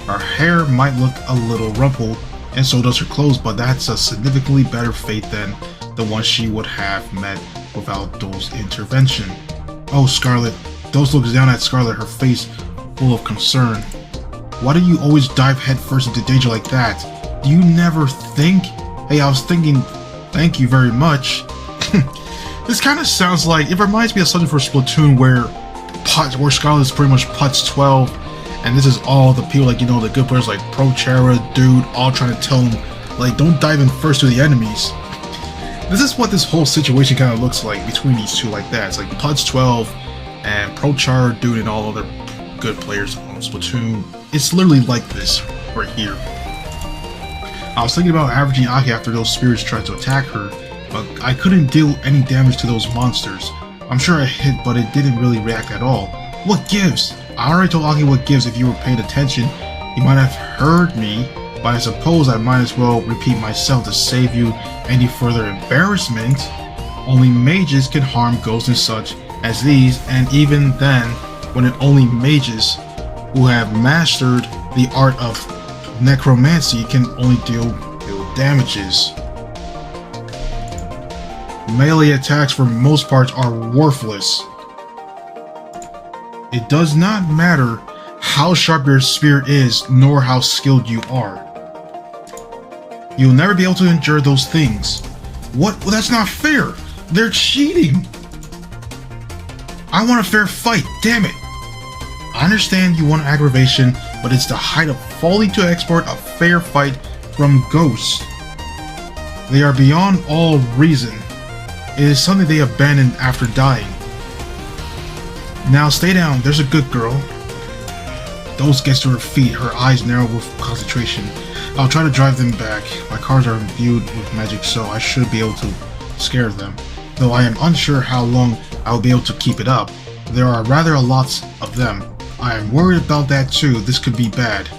Her hair might look a little rumpled, and so does her clothes, but that's a significantly better fate than the one she would have met without Dole's intervention. Oh, Scarlet. Dole looks down at Scarlet, her face full of concern. Why do you always dive headfirst into danger like that? Do you never think? Hey, I was thinking, thank you very much. This kind of sounds like, it reminds me of something for Splatoon where Scarlet's pretty much Putz 12, and this is all the people, like, you know, the good players like Prochera, Dude, all trying to tell him, like, don't dive in first to the enemies. This is what this whole situation kind of looks like between these two, like that. It's like Putz 12 and Prochera, Dude, and all other good players on Splatoon. It's literally like this right here. I was thinking about averaging Aki after those spirits tried to attack her, but I couldn't deal any damage to those monsters. I'm sure I hit, but it didn't really react at all. What gives? I already told Aki what gives. If you were paying attention, you might have heard me, but I suppose I might as well repeat myself to save you any further embarrassment. Only mages can harm ghosts and such as these, and even then, when it only mages who have mastered the art of necromancy can only deal damages. Melee attacks for most parts are worthless. It does not matter how sharp your spear is, nor how skilled you are. You'll never be able to endure those things. What? Well, that's not fair. They're cheating. I want a fair fight, damn it. I understand you want aggravation, but it's the height of folly to export a fair fight from ghosts. They are beyond all reason. It is something they abandoned after dying. Now stay down, there's a good girl. Dose gets to her feet, her eyes narrow with concentration. I'll try to drive them back. My cars are imbued with magic, so I should be able to scare them. Though I am unsure how long I will be able to keep it up. There are rather a lot of them. I am worried about that too. This could be bad.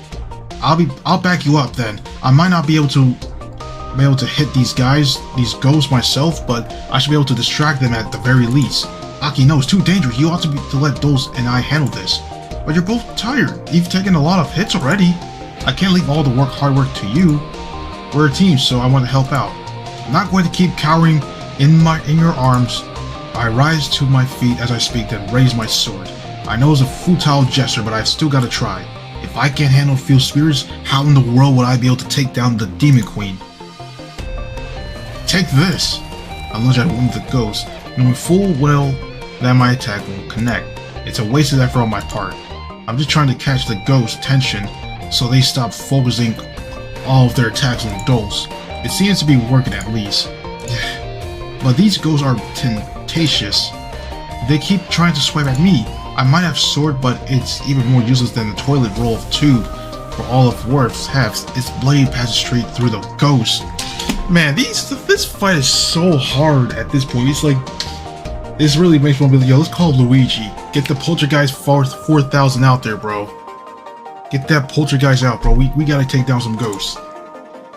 I'll back you up then. I might not be able to hit these ghosts myself, but I should be able to distract them at the very least. Aki, no, it's too dangerous. You ought to let Dose and I handle this. But you're both tired. You've taken a lot of hits already. I can't leave all the hard work to you. We're a team, so I want to help out. I'm not going to keep cowering in your arms. I rise to my feet as I speak, then raise my sword. I know it's a futile gesture, but I've still got to try. If I can't handle field spirits, how in the world would I be able to take down the Demon Queen? Take this! I lunge at one of the ghosts, knowing full well that my attack won't connect. It's a wasted effort on my part. I'm just trying to catch the ghost's attention so they stop focusing all of their attacks on Dose. It seems to be working at least. But these ghosts are tenacious. They keep trying to swipe at me. I might have sword, but it's even more useless than the toilet roll of tube. For all of Worth's halves, its blade passes straight through the ghost. Man, this fight is so hard at this point. It's like, this really makes me want to be like, yo, let's call Luigi. Get the Poltergeist 4000 out there, bro. Get that Poltergeist out, bro. We gotta take down some ghosts.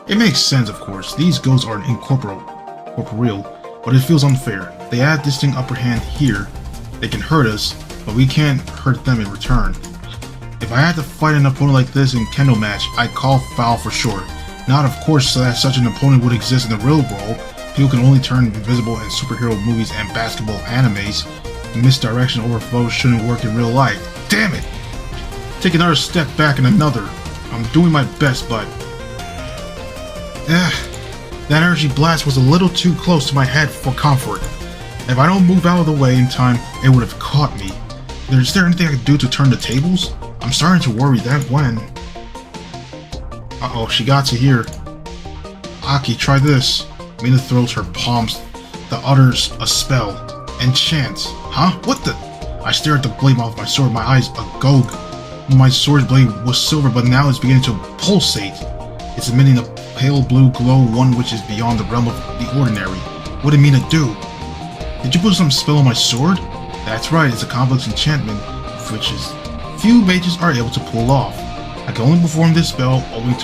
It makes sense, of course. These ghosts are incorporeal, but it feels unfair. They have this thing upper hand here. They can hurt us, but we can't hurt them in return. If I had to fight an opponent like this in Kendo match, I'd call foul for sure. Not, of course, so that such an opponent would exist in the real world. People can only turn invisible in superhero movies and basketball animes. Misdirection overflow shouldn't work in real life. Damn it! Take another step back and another. I'm doing my best, but... that energy blast was a little too close to my head for comfort. If I don't move out of the way in time, it would have caught me. Is there anything I could do to turn the tables? I'm starting to worry that when... Uh-oh, she got to here. Aki, try this. Mina throws her palms that utters a spell. Enchant. Huh? What the? I stare at the blade of my sword, my eyes agog. My sword blade was silver, but now it's beginning to pulsate. It's emitting a pale blue glow, one which is beyond the realm of the ordinary. What did Mina do? Did you put some spell on my sword? That's right, it's a complex enchantment, which is few mages are able to pull off. I can only perform this spell owing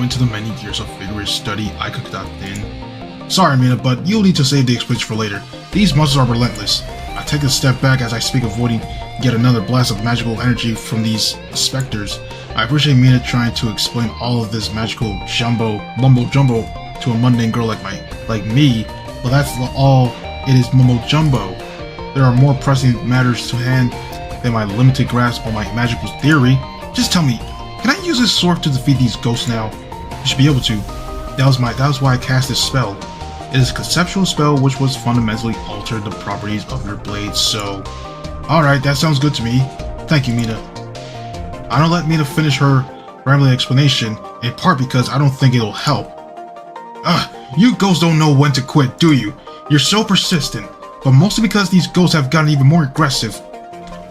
to the many years of vigorous study I conducted in. Sorry, Mina, but you'll need to save the explanation for later. These monsters are relentless. I take a step back as I speak, avoiding yet another blast of magical energy from these specters. I appreciate Mina trying to explain all of this magical mumbo jumbo to a mundane girl like me, but that's all it is, mumbo jumbo. There are more pressing matters to hand than my limited grasp on my magical theory. Just tell me, can I use this sword to defeat these ghosts now? You should be able to. That was why I cast this spell. It is a conceptual spell which was fundamentally alter the properties of your blade, so... Alright, that sounds good to me. Thank you, Mina. I don't let Mina finish her rambling explanation, in part because I don't think it'll help. You ghosts don't know when to quit, do you? You're so persistent, but mostly because these ghosts have gotten even more aggressive.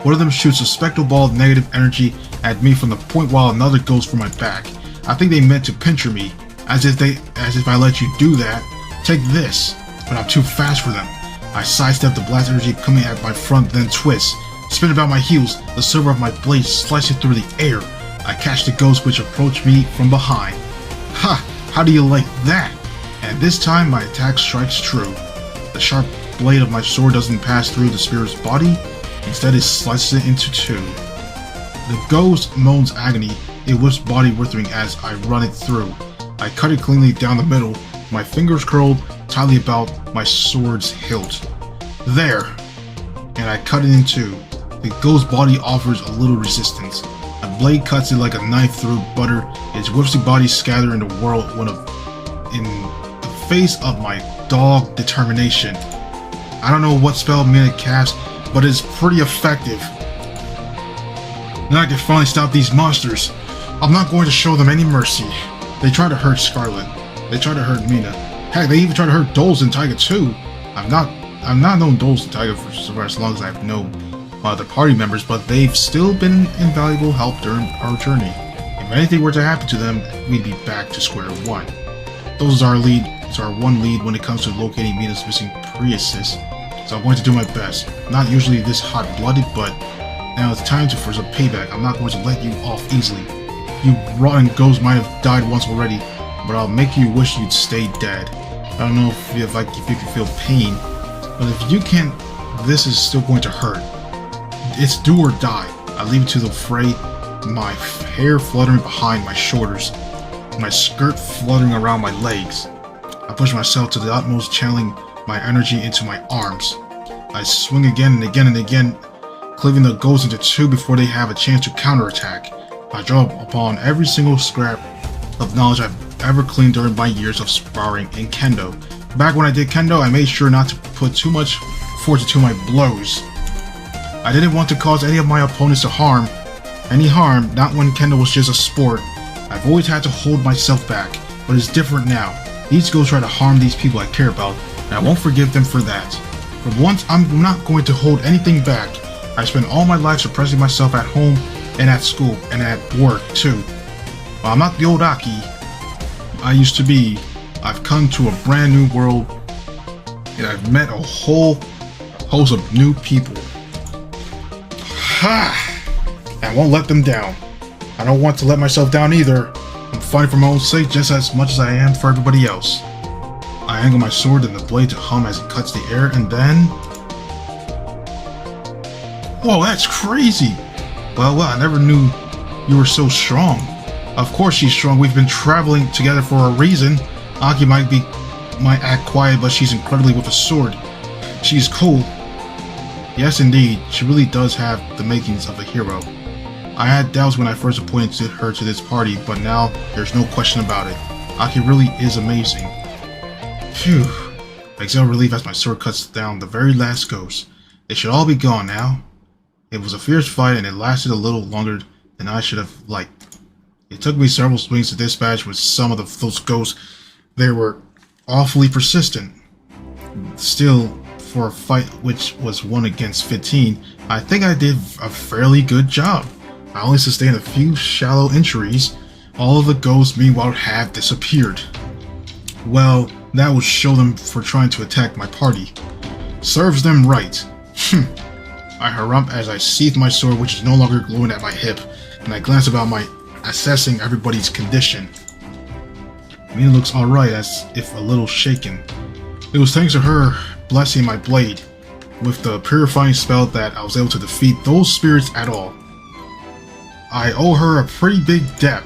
One of them shoots a spectral ball of negative energy at me from the point while another goes for my back. I think they meant to pincher me, as if I let you do that. Take this, but I'm too fast for them. I sidestep the blast energy coming at my front, then twist. Spin about my heels, the silver of my blade slicing through the air. I catch the ghosts which approach me from behind. Ha! How do you like that? And this time my attack strikes true. The sharp blade of my sword doesn't pass through the spirit's body, instead it slices it into two. The ghost moans agony, it whips body withering as I run it through. I cut it cleanly down the middle, my fingers curled tightly about my sword's hilt. There! And I cut it in two. The ghost's body offers a little resistance. A blade cuts it like a knife through butter, its whipsy body scatter in the whirlwind in the face of my dog determination. I don't know what spell Mina cast, but it's pretty effective. Now I can finally stop these monsters. I'm not going to show them any mercy. They try to hurt Scarlet. They try to hurt Mina. Heck, they even try to hurt Doles and Taiga too. I've not known Doles and Taiga for as long as I've known my other party members, but they've still been invaluable help during our journey. If anything were to happen to them, we'd be back to square one. Those are our one lead when it comes to locating Mina's missing Priuses. So I'm going to do my best. Not usually this hot-blooded, but now it's time for some payback. I'm not going to let you off easily. You rotten ghosts might have died once already, but I'll make you wish you'd stayed dead. I don't know if you can feel pain, but if you can't, this is still going to hurt. It's do or die. I leave it to the fray, my hair fluttering behind my shoulders, my skirt fluttering around my legs. I push myself to the utmost, channeling my energy into my arms. I swing again and again and again, cleaving the ghosts into two before they have a chance to counterattack. I draw upon every single scrap of knowledge I've ever gleaned during my years of sparring in Kendo. Back when I did Kendo, I made sure not to put too much force into my blows. I didn't want to cause any of my opponents to harm. Not when Kendo was just a sport. I've always had to hold myself back, but it's different now. These ghosts try to harm these people I care about, and I won't forgive them for that. For once, I'm not going to hold anything back. I spent all my life suppressing myself at home and at school and at work too. While I'm not the old Aki I used to be, I've come to a brand new world and I've met a whole host of new people. Ha! I won't let them down. I don't want to let myself down either. I'm fighting for my own sake just as much as I am for everybody else. I angle my sword and the blade to hum as it cuts the air, and then... Whoa, that's crazy! Well, I never knew you were so strong. Of course she's strong, we've been traveling together for a reason. Aki might act quiet, but she's incredibly with a sword. She's cool. Yes indeed, she really does have the makings of a hero. I had doubts when I first appointed her to this party, but now there's no question about it. Aki really is amazing. Phew. I exhale relief as my sword cuts down the very last ghost. They should all be gone now. It was a fierce fight and it lasted a little longer than I should have liked. It took me several swings to dispatch with some of those ghosts, They were awfully persistent. Still, for a fight which was 1 against 15, I think I did a fairly good job. I only sustained a few shallow injuries. All of the ghosts meanwhile have disappeared. Well, that would show them for trying to attack my party. Serves them right. I harump as I sheath my sword, which is no longer glowing at my hip, and I glance about assessing everybody's condition. Mina looks alright, as if a little shaken. It was thanks to her blessing my blade with the purifying spell that I was able to defeat those spirits at all. I owe her a pretty big debt.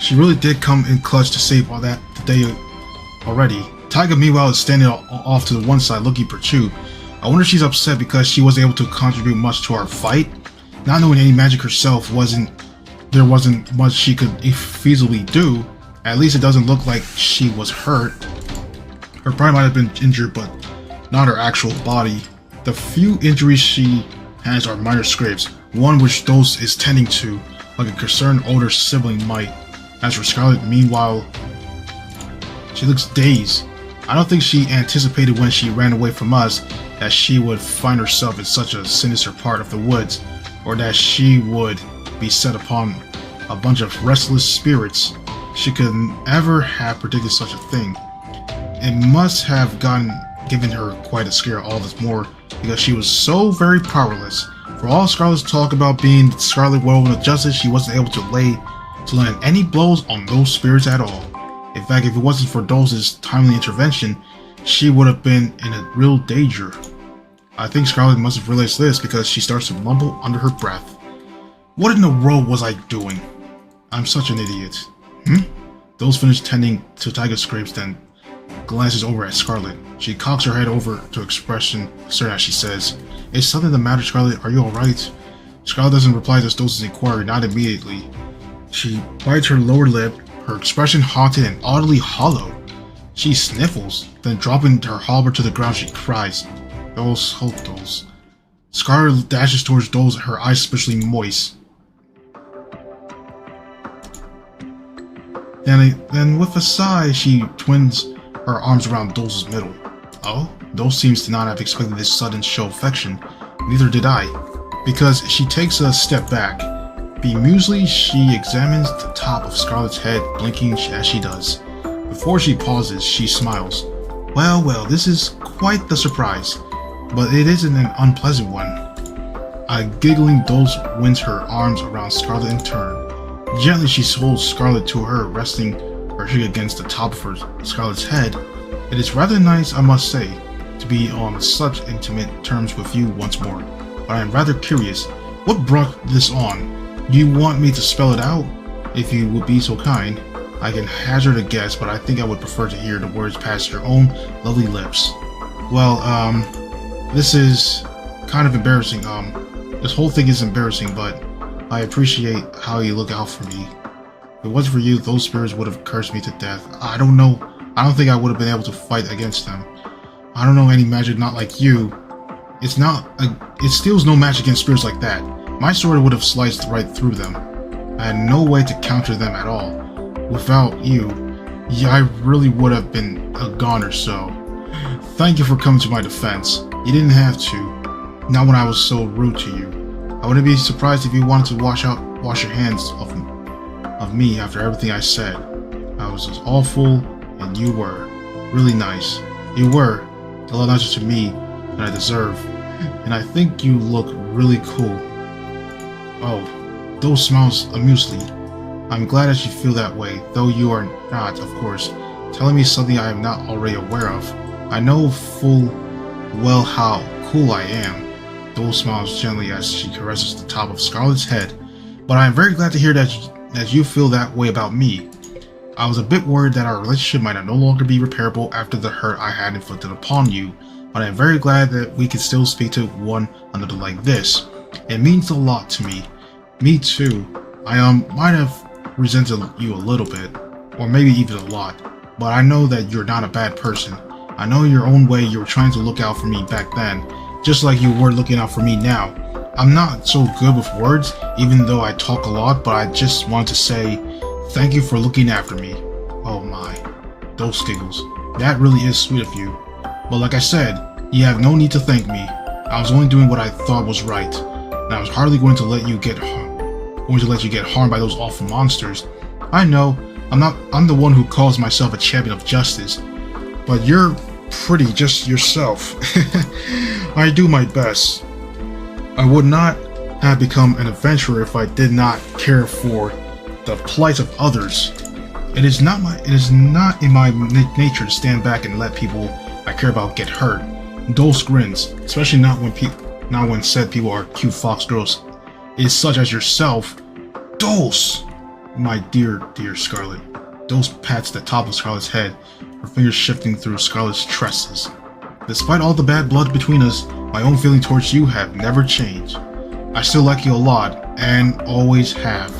She really did come in clutch to save all that today already. Taiga meanwhile is standing off to the one side looking perturbed. I wonder if she's upset because she wasn't able to contribute much to our fight. Not knowing any magic herself, there wasn't much she could feasibly do. At least it doesn't look like she was hurt. Her pride might have been injured, but not her actual body. The few injuries she has are minor scrapes, one which Dose is tending to, like a concerned older sibling might. As for Scarlet, meanwhile, she looks dazed. I don't think she anticipated when she ran away from us that she would find herself in such a sinister part of the woods, or that she would be set upon a bunch of restless spirits. She could ever have predicted such a thing. It must have given her quite a scare, all this more because she was so very powerless. For all Scarlet's talk about being Scarlet Woven of Justice, she wasn't able to land any blows on those spirits at all. In fact, if it wasn't for Dose's timely intervention, she would have been in a real danger. I think Scarlet must have realized this because she starts to mumble under her breath. What in the world was I doing? I'm such an idiot. Dose finished tending to Taiga's scrapes, then glances over at Scarlet. She cocks her head over to expression concern as she says, "Is something the matter, Scarlet? Are you alright?" Scarlet doesn't reply to Dose's inquiry, not immediately. She bites her lower lip, her expression haunted and oddly hollow. She sniffles, then dropping her halberd to the ground, she cries, "Dose, oh Dose." Scarlet dashes towards Dose, her eyes suspiciously moist. Then with a sigh, she twins her arms around Dose's middle. Oh? Dose seems to not have expected this sudden show of affection. Neither did I, because she takes a step back. Bemusedly, she examines the top of Scarlet's head, blinking as she does. Before she pauses, she smiles. Well, this is quite the surprise, but it isn't an unpleasant one. A giggling Dose winds her arms around Scarlet in turn. Gently, she holds Scarlet to her, resting her cheek against the top of Scarlet's head. It is rather nice, I must say, to be on such intimate terms with you once more, but I am rather curious. What brought this on? Do you want me to spell it out? If you would be so kind. I can hazard a guess, but I think I would prefer to hear the words pass your own lovely lips. Well, this is kind of embarrassing. This whole thing is embarrassing, but I appreciate how you look out for me. If it wasn't for you, those spirits would have cursed me to death. I don't know. I don't think I would have been able to fight against them. I don't know any magic not like you. It steals no magic against spirits like that. My sword would have sliced right through them. I had no way to counter them at all. Without you, I really would have been a goner, so thank you for coming to my defense. You didn't have to. Not when I was so rude to you. I wouldn't be surprised if you wanted to wash your hands of me after everything I said. I was just awful, and you were really nice. You were a lot nicer to me than I deserve, and I think you look really cool. Oh, Dose smiles amusedly. I'm glad that you feel that way, though you are not, of course, telling me something I am not already aware of. I know full well how cool I am. Dose smiles gently as she caresses the top of Scarlet's head, but I am very glad to hear that you feel that way about me. I was a bit worried that our relationship might no longer be repairable after the hurt I had inflicted upon you, but I am very glad that we can still speak to one another like this. It means a lot to me. Me too. I might have resented you a little bit, or maybe even a lot, but I know that you're not a bad person. I know in your own way you were trying to look out for me back then, just like you were looking out for me now. I'm not so good with words, even though I talk a lot, but I just want to say thank you for looking after me. Oh my. Dose giggles. That really is sweet of you. But like I said, you have no need to thank me. I was only doing what I thought was right, and I was hardly going to let you get harmed by those awful monsters. I know, I'm the one who calls myself a champion of justice, but you're pretty just yourself. I do my best. I would not have become an adventurer if I did not care for the plight of others. It is not in my nature to stand back and let people I care about get hurt. Dose grins, especially not when said people are cute fox girls. It is such as yourself. Dose! My dear Scarlet. Dose pats the top of Scarlet's head, her fingers shifting through Scarlet's tresses. Despite all the bad blood between us, my own feeling towards you have never changed. I still like you a lot, and always have.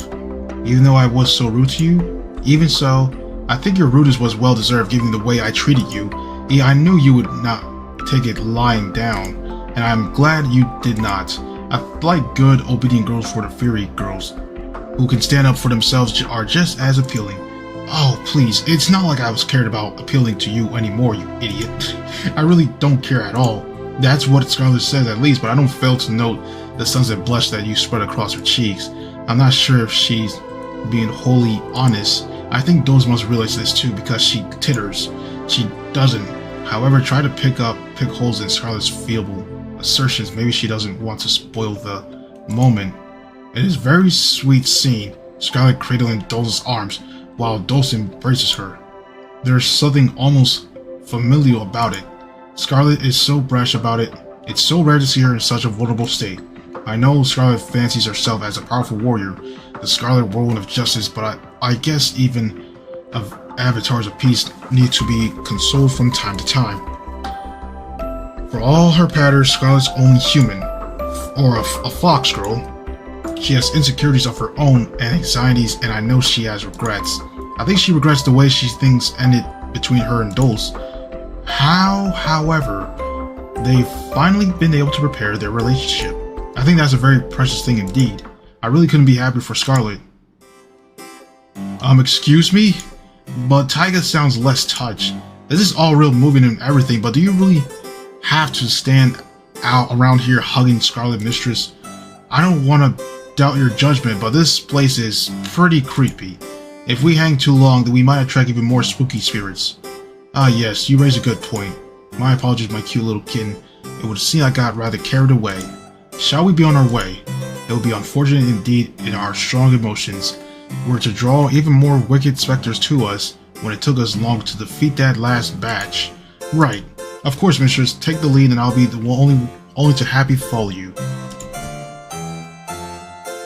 Even though I was so rude to you, even so, I think your rudeness was well deserved given the way I treated you. I knew you would not take it lying down, and I'm glad you did not. I like good, obedient girls for the fairy girls, who can stand up for themselves are just as appealing. Oh, please, it's not like I was cared about appealing to you anymore, you idiot. I really don't care at all. That's what Scarlet says at least, but I don't fail to note the sunset blush that you spread across her cheeks. I'm not sure if she's being wholly honest. I think Dose must realize this too because she titters. She doesn't, however, try to pick holes in Scarlet's feeble assertions. Maybe she doesn't want to spoil the moment. It is a very sweet scene, Scarlet cradling Dose's arms while Dose embraces her. There's something almost familial about it. Scarlet is so brash about it. It's so rare to see her in such a vulnerable state. I know Scarlet fancies herself as a powerful warrior, the Scarlet Whirlwind of Justice, but I guess even avatars of peace need to be consoled from time to time. For all her patters, Scarlet's only human, or a fox girl. She has insecurities of her own and anxieties, and I know she has regrets. I think she regrets the way things ended between her and Dose. However, they've finally been able to repair their relationship. I think that's a very precious thing indeed. I really couldn't be happier for Scarlet. Excuse me? But Taiga sounds less touched. This is all real moving and everything, but do you really have to stand out around here hugging Scarlet Mistress? I don't want to doubt your judgment, but this place is pretty creepy. If we hang too long, then we might attract even more spooky spirits. Ah yes, you raise a good point. My apologies, my cute little kitten. It would seem I got rather carried away. Shall we be on our way? It would be unfortunate indeed in our strong emotions were to draw even more wicked specters to us when it took us long to defeat that last batch. Right. Of course, mistress, take the lead and I'll be the only to happy follow you.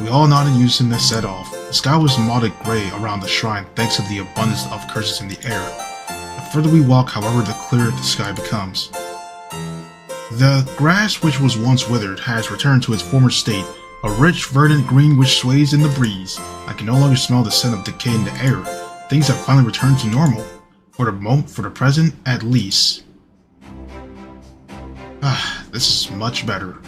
We all nodded in unison and set off. The sky was modded gray around the shrine thanks to the abundance of curses in the air. The further we walk, however, the clearer the sky becomes. The grass, which was once withered, has returned to its former state, a rich, verdant green which sways in the breeze. I can no longer smell the scent of decay in the air. Things have finally returned to normal. For the present, at least. This is much better.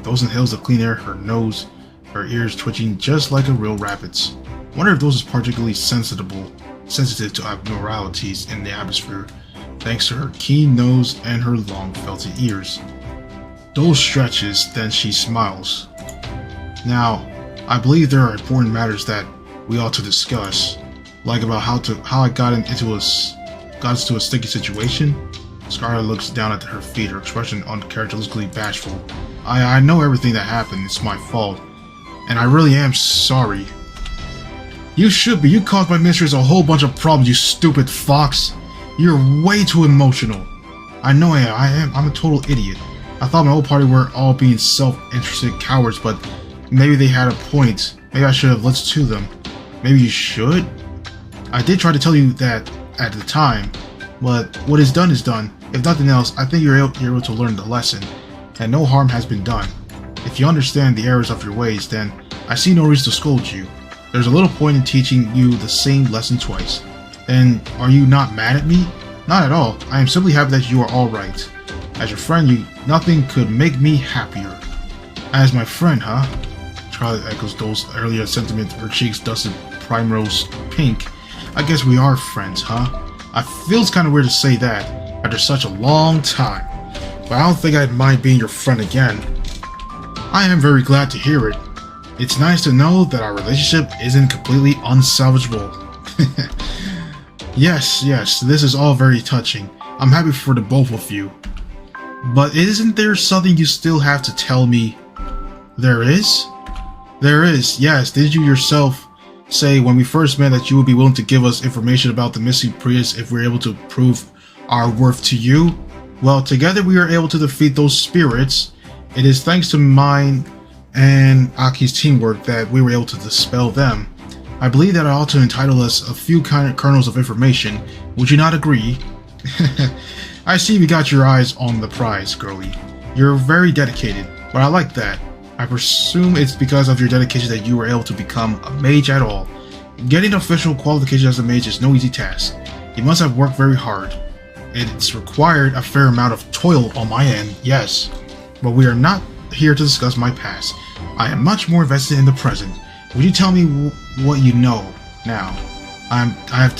Those inhales of clean air, her nose, her ears twitching just like a real rabbit's. Wonder if those is particularly sensitive to abnormalities in the atmosphere, thanks to her keen nose and her long felted ears. Dose stretches, then she smiles. Now, I believe there are important matters that we ought to discuss, like about how I got into a sticky situation. Scarlet looks down at her feet, her expression uncharacteristically bashful. I know everything that happened, it's my fault, and I really am sorry. You should be, you caused my mistress a whole bunch of problems, you stupid fox. You're way too emotional. I know I'm a total idiot. I thought my whole party were all being self-interested cowards, but maybe they had a point. Maybe I should have listened to them. Maybe you should? I did try to tell you that at the time, but what is done is done. If nothing else, I think you're able to learn the lesson, and no harm has been done. If you understand the errors of your ways, then I see no reason to scold you. There's a little point in teaching you the same lesson twice. Then, are you not mad at me? Not at all. I am simply happy that you are alright. As your friend, nothing could make me happier. As my friend, huh? Scarlet echoes Dole's earlier sentiment, her cheeks dusted primrose pink. I guess we are friends, huh? I feels kind of weird to say that after such a long time, but I don't think I'd mind being your friend again. I am very glad to hear it. It's nice to know that our relationship isn't completely unsalvageable. Yes, this is all very touching. I'm happy for the both of you. But isn't there something you still have to tell me? There is? There is, yes. Did you yourself say when we first met that you would be willing to give us information about the missing Prius if we were able to prove our worth to you? Well, together we were able to defeat those spirits. It is thanks to mine and Aki's teamwork that we were able to dispel them. I believe that I ought to entitle us a few kernels of information. Would you not agree? I see we got your eyes on the prize, girlie. You're very dedicated, but I like that. I presume it's because of your dedication that you were able to become a mage at all. Getting official qualification as a mage is no easy task. You must have worked very hard. It's required a fair amount of toil on my end, yes. But we are not here to discuss my past. I am much more invested in the present. Would you tell me what you know now? I have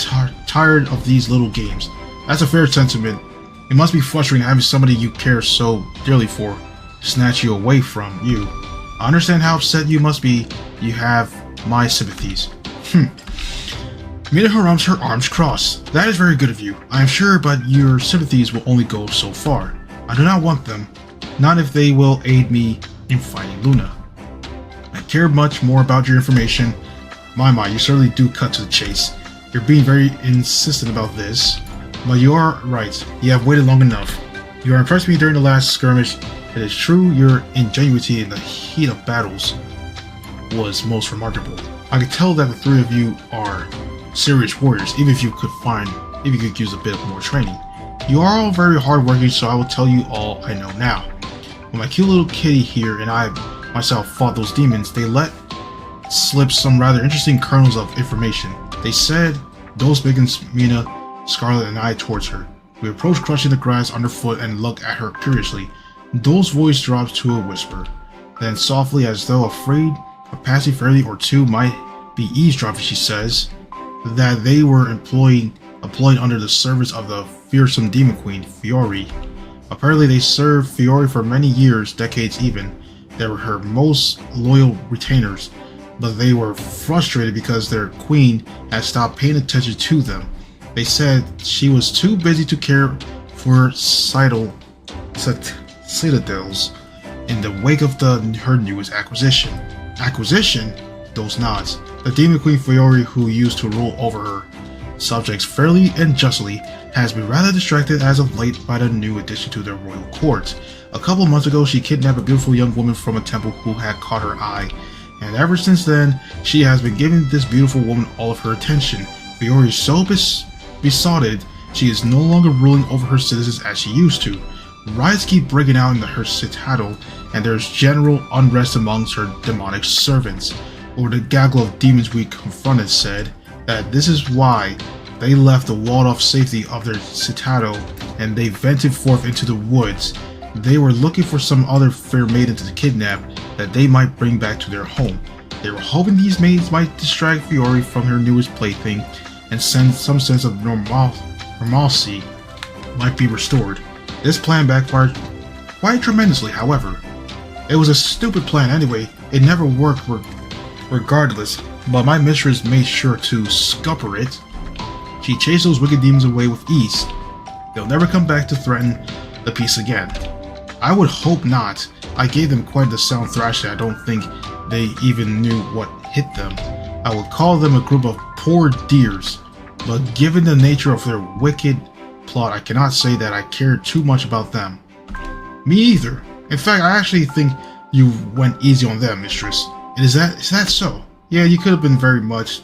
tired of these little games. That's a fair sentiment. It must be frustrating having somebody you care so dearly for snatch you away from you. I understand how upset you must be. You have my sympathies. Mina harums her arms crossed. That is very good of you, I am sure, but your sympathies will only go so far. I do not want them. Not if they will aid me in fighting Luna. I care much more about your information. My, you certainly do cut to the chase. You're being very insistent about this. But you are right. You have waited long enough. You are impressed me during the last skirmish. It is true your ingenuity in the heat of battles was most remarkable. I could tell that the three of you are serious warriors, even if you could use a bit more training. You are all very hardworking, so I will tell you all I know now. When my cute little kitty here and I myself fought those demons, they let slip some rather interesting kernels of information. They said those beckons Mina, Scarlet, and I towards her. We approached, crushing the grass underfoot, and looked at her curiously. Dole's voice drops to a whisper. Then softly, as though afraid a passing fairy or two might be eavesdropping, she says that they were employed under the service of the fearsome demon queen, Fiore. Apparently they served Fiore for many years, decades even. They were her most loyal retainers, but they were frustrated because their queen had stopped paying attention to them. They said she was too busy to care for citadels in the wake of her newest acquisition. Acquisition? Those nods. The demon queen Fiore, who used to rule over her subjects fairly and justly, has been rather distracted as of late by the new addition to their royal court. A couple months ago, she kidnapped a beautiful young woman from a temple who had caught her eye, and ever since then, she has been giving this beautiful woman all of her attention. Fiore is so besotted, she is no longer ruling over her citizens as she used to. Riots keep breaking out in her citadel, and there is general unrest amongst her demonic servants. Or the gaggle of demons we confronted said that this is why they left the walled-off safety of their citadel and they ventured forth into the woods. They were looking for some other fair maiden to kidnap that they might bring back to their home. They were hoping these maidens might distract Fiore from her newest plaything and send some sense of normalcy might be restored. This plan backfired quite tremendously, however. It was a stupid plan anyway. It never worked regardless, but my mistress made sure to scupper it. She chased those wicked demons away with ease. They'll never come back to threaten the peace again. I would hope not. I gave them quite the sound thrashing. I don't think they even knew what hit them. I would call them a group of poor dears, but given the nature of their wicked plot, I cannot say that I cared too much about them. Me either. In fact, I actually think you went easy on them, mistress. And is that so? Yeah, you could have been very much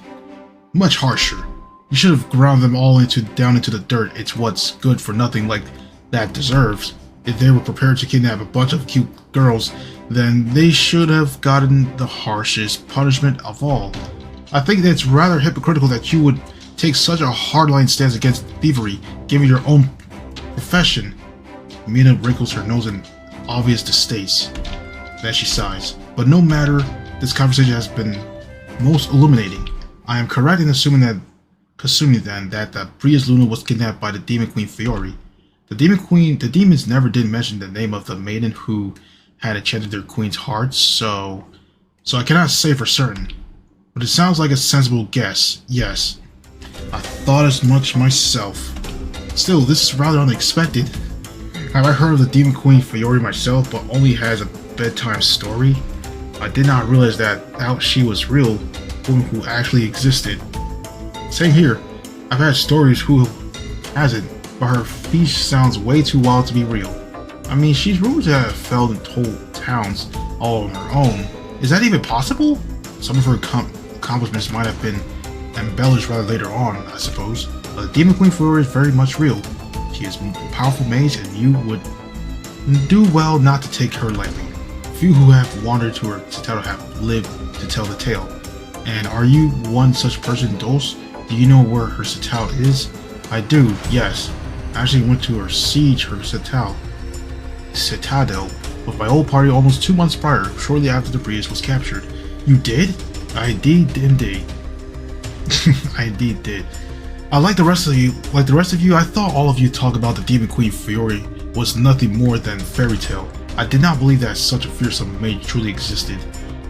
harsher. You should have ground them all down into the dirt. It's what's good for nothing like that deserves. If they were prepared to kidnap a bunch of cute girls, then they should have gotten the harshest punishment of all. I think that it's rather hypocritical that you would take such a hardline stance against thievery, given your own profession. Mina wrinkles her nose in obvious distaste. Then she sighs. But no matter, this conversation has been most illuminating. I am correct in assuming that Assuming then that the Prius Luna was kidnapped by the Demon Queen Fiore. The demons never did mention the name of the maiden who had enchanted their queen's heart, so I cannot say for certain. But it sounds like a sensible guess, yes. I thought as much myself. Still, this is rather unexpected. Have I heard of the Demon Queen Fiore myself, but only as a bedtime story? I did not realize that she was real, woman who actually existed. Same here. I've had stories who hasn't, but her speech sounds way too wild to be real. I mean, she's rumored to have felled and told towns all on her own. Is that even possible? Some of her accomplishments might have been embellished rather later on, I suppose. But the Demon Queen Fiore is very much real. She is a powerful mage, and you would do well not to take her lightly. Few who have wandered to her citadel have lived to tell the tale. And are you one such person, Dulce? Do you know where her citadel is? I do, yes. I actually went to her citadel with my old party almost 2 months prior, shortly after the Prius was captured. You did? I did indeed. I indeed did. Like the rest of you, I thought all of you talk about the Demon Queen Fiore was nothing more than fairy tale. I did not believe that such a fearsome mage truly existed,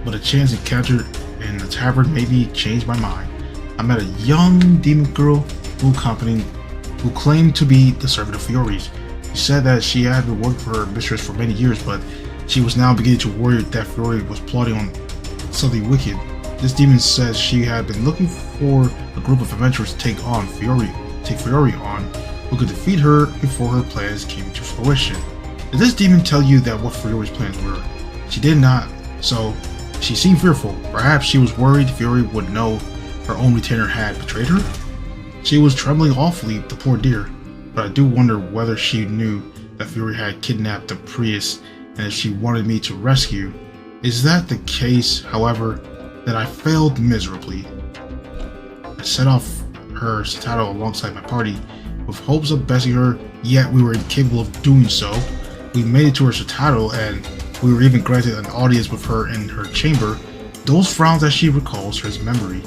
but a chance encounter in the tavern maybe changed my mind. I met a young demon girl who claimed to be the servant of Fiore's. She said that she had been working for her mistress for many years, but she was now beginning to worry that Fiore was plotting on something wicked. This demon says she had been looking for a group of adventurers to take Fiore on, who could defeat her before her plans came to fruition. Did this demon tell you that what Fiore's plans were? She did not, so she seemed fearful. Perhaps she was worried Fiore would know her own retainer had betrayed her? She was trembling awfully, the poor dear, but I do wonder whether she knew that Fiore had kidnapped the Prius and if she wanted me to rescue. Is that the case, however, then I failed miserably. I set off her citadel alongside my party with hopes of besting her, yet we were incapable of doing so. We made it to her citadel and we were even granted an audience with her in her chamber. Those frowns as she recalls this memory.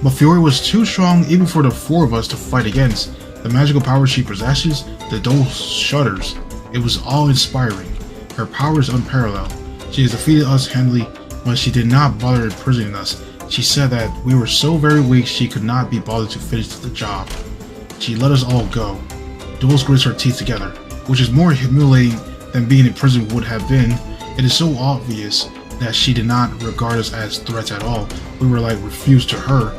But Fiore was too strong even for the 4 of us to fight against. The magical power she possesses, the Dulce shudders. It was awe-inspiring. Her power is unparalleled. She has defeated us handily, but she did not bother imprisoning us. She said that we were so very weak she could not be bothered to finish the job. She let us all go. Dulce grits her teeth together, which is more humiliating than being in prison would have been. It is so obvious that she did not regard us as threats at all. We were like refused to her.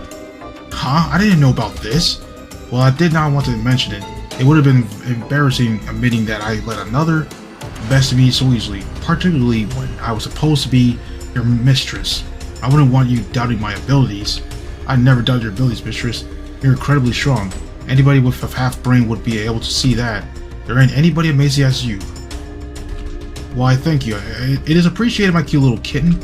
Huh? I didn't know about this. Well, I did not want to mention it. It would have been embarrassing admitting that I let another best me so easily, particularly when I was supposed to be your mistress. I wouldn't want you doubting my abilities. I never doubted your abilities, mistress. You're incredibly strong. Anybody with a half brain would be able to see that. There ain't anybody amazing as you. Why, thank you. It is appreciated, my cute little kitten.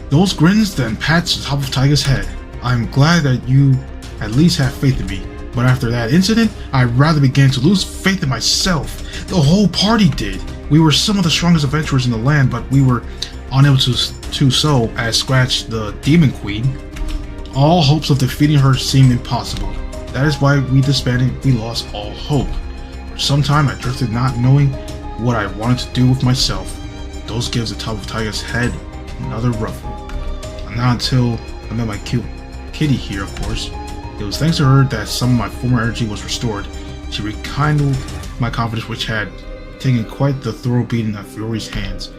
Those grins then pats the top of Tiger's head. I'm glad that you at least have faith in me. But after that incident, I rather began to lose faith in myself. The whole party did. We were some of the strongest adventurers in the land, but we were unable to so as scratch the Demon Queen. All hopes of defeating her seemed impossible. That is why we disbanded. We lost all hope. For some time I drifted, not knowing what I wanted to do with myself. Those gives the top of Tiger's head another ruffle. And not until I met my cute kitty here, of course. It was thanks to her that some of my former energy was restored. She rekindled my confidence, which had taken quite the thorough beating at Fiore's hands.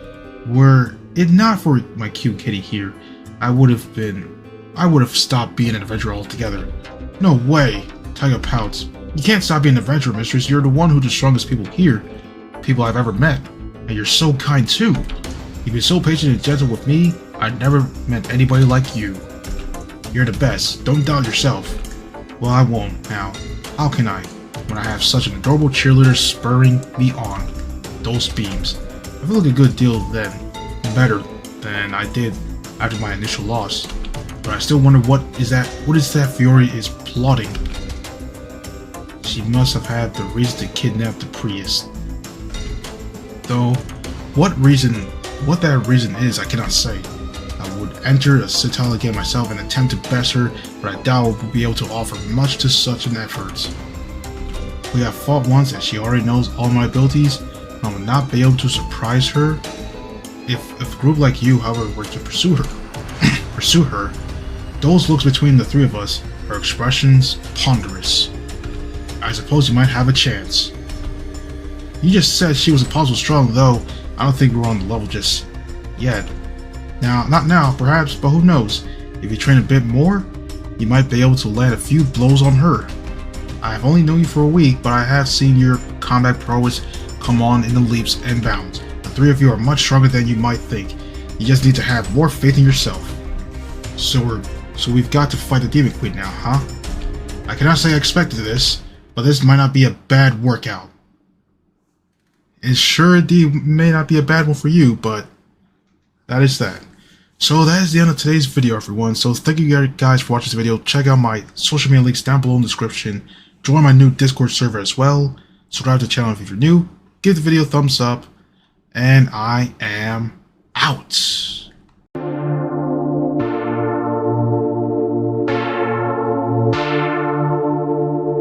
Were it not for my cute kitty here, I would have stopped being an adventurer altogether. No way, Tiger pouts. You can't stop being an adventurer, mistress. You're the one who's the strongest people here, people I've ever met. And you're so kind too. You've been so patient and gentle with me. I never met anybody like you. You're the best. Don't doubt yourself. Well, I won't now. How can I, when I have such an adorable cheerleader spurring me on? Those beams. I feel like a good deal then, better than I did after my initial loss. But I still wonder what is that Fiore is plotting. She must have had the reason to kidnap the Prius. Though, what that reason is, I cannot say. I would enter a citadel again myself and attempt to best her, but I doubt I would be able to offer much to such an effort. We have fought once and she already knows all my abilities, and I will not be able to surprise her. If a group like you, however, were to pursue her, those looks between the three of us, her expressions ponderous. I suppose you might have a chance. You just said she was impossible strong, though I don't think we're on the level just yet. Now, not now, perhaps, but who knows? If you train a bit more, you might be able to land a few blows on her. I have only known you for a week, but I have seen your combat prowess come on in the leaps and bounds. The three of you are much stronger than you might think. You just need to have more faith in yourself. So we've got to fight the Demon Queen now, huh? I cannot say I expected this, but this might not be a bad workout. It sure indeed may not be a bad one for you, but that is that. So that is the end of today's video, everyone. So thank you guys for watching this video. Check out my social media links down below in the description. Join my new Discord server as well. Subscribe to the channel if you're new. Give the video a thumbs up. And I am out.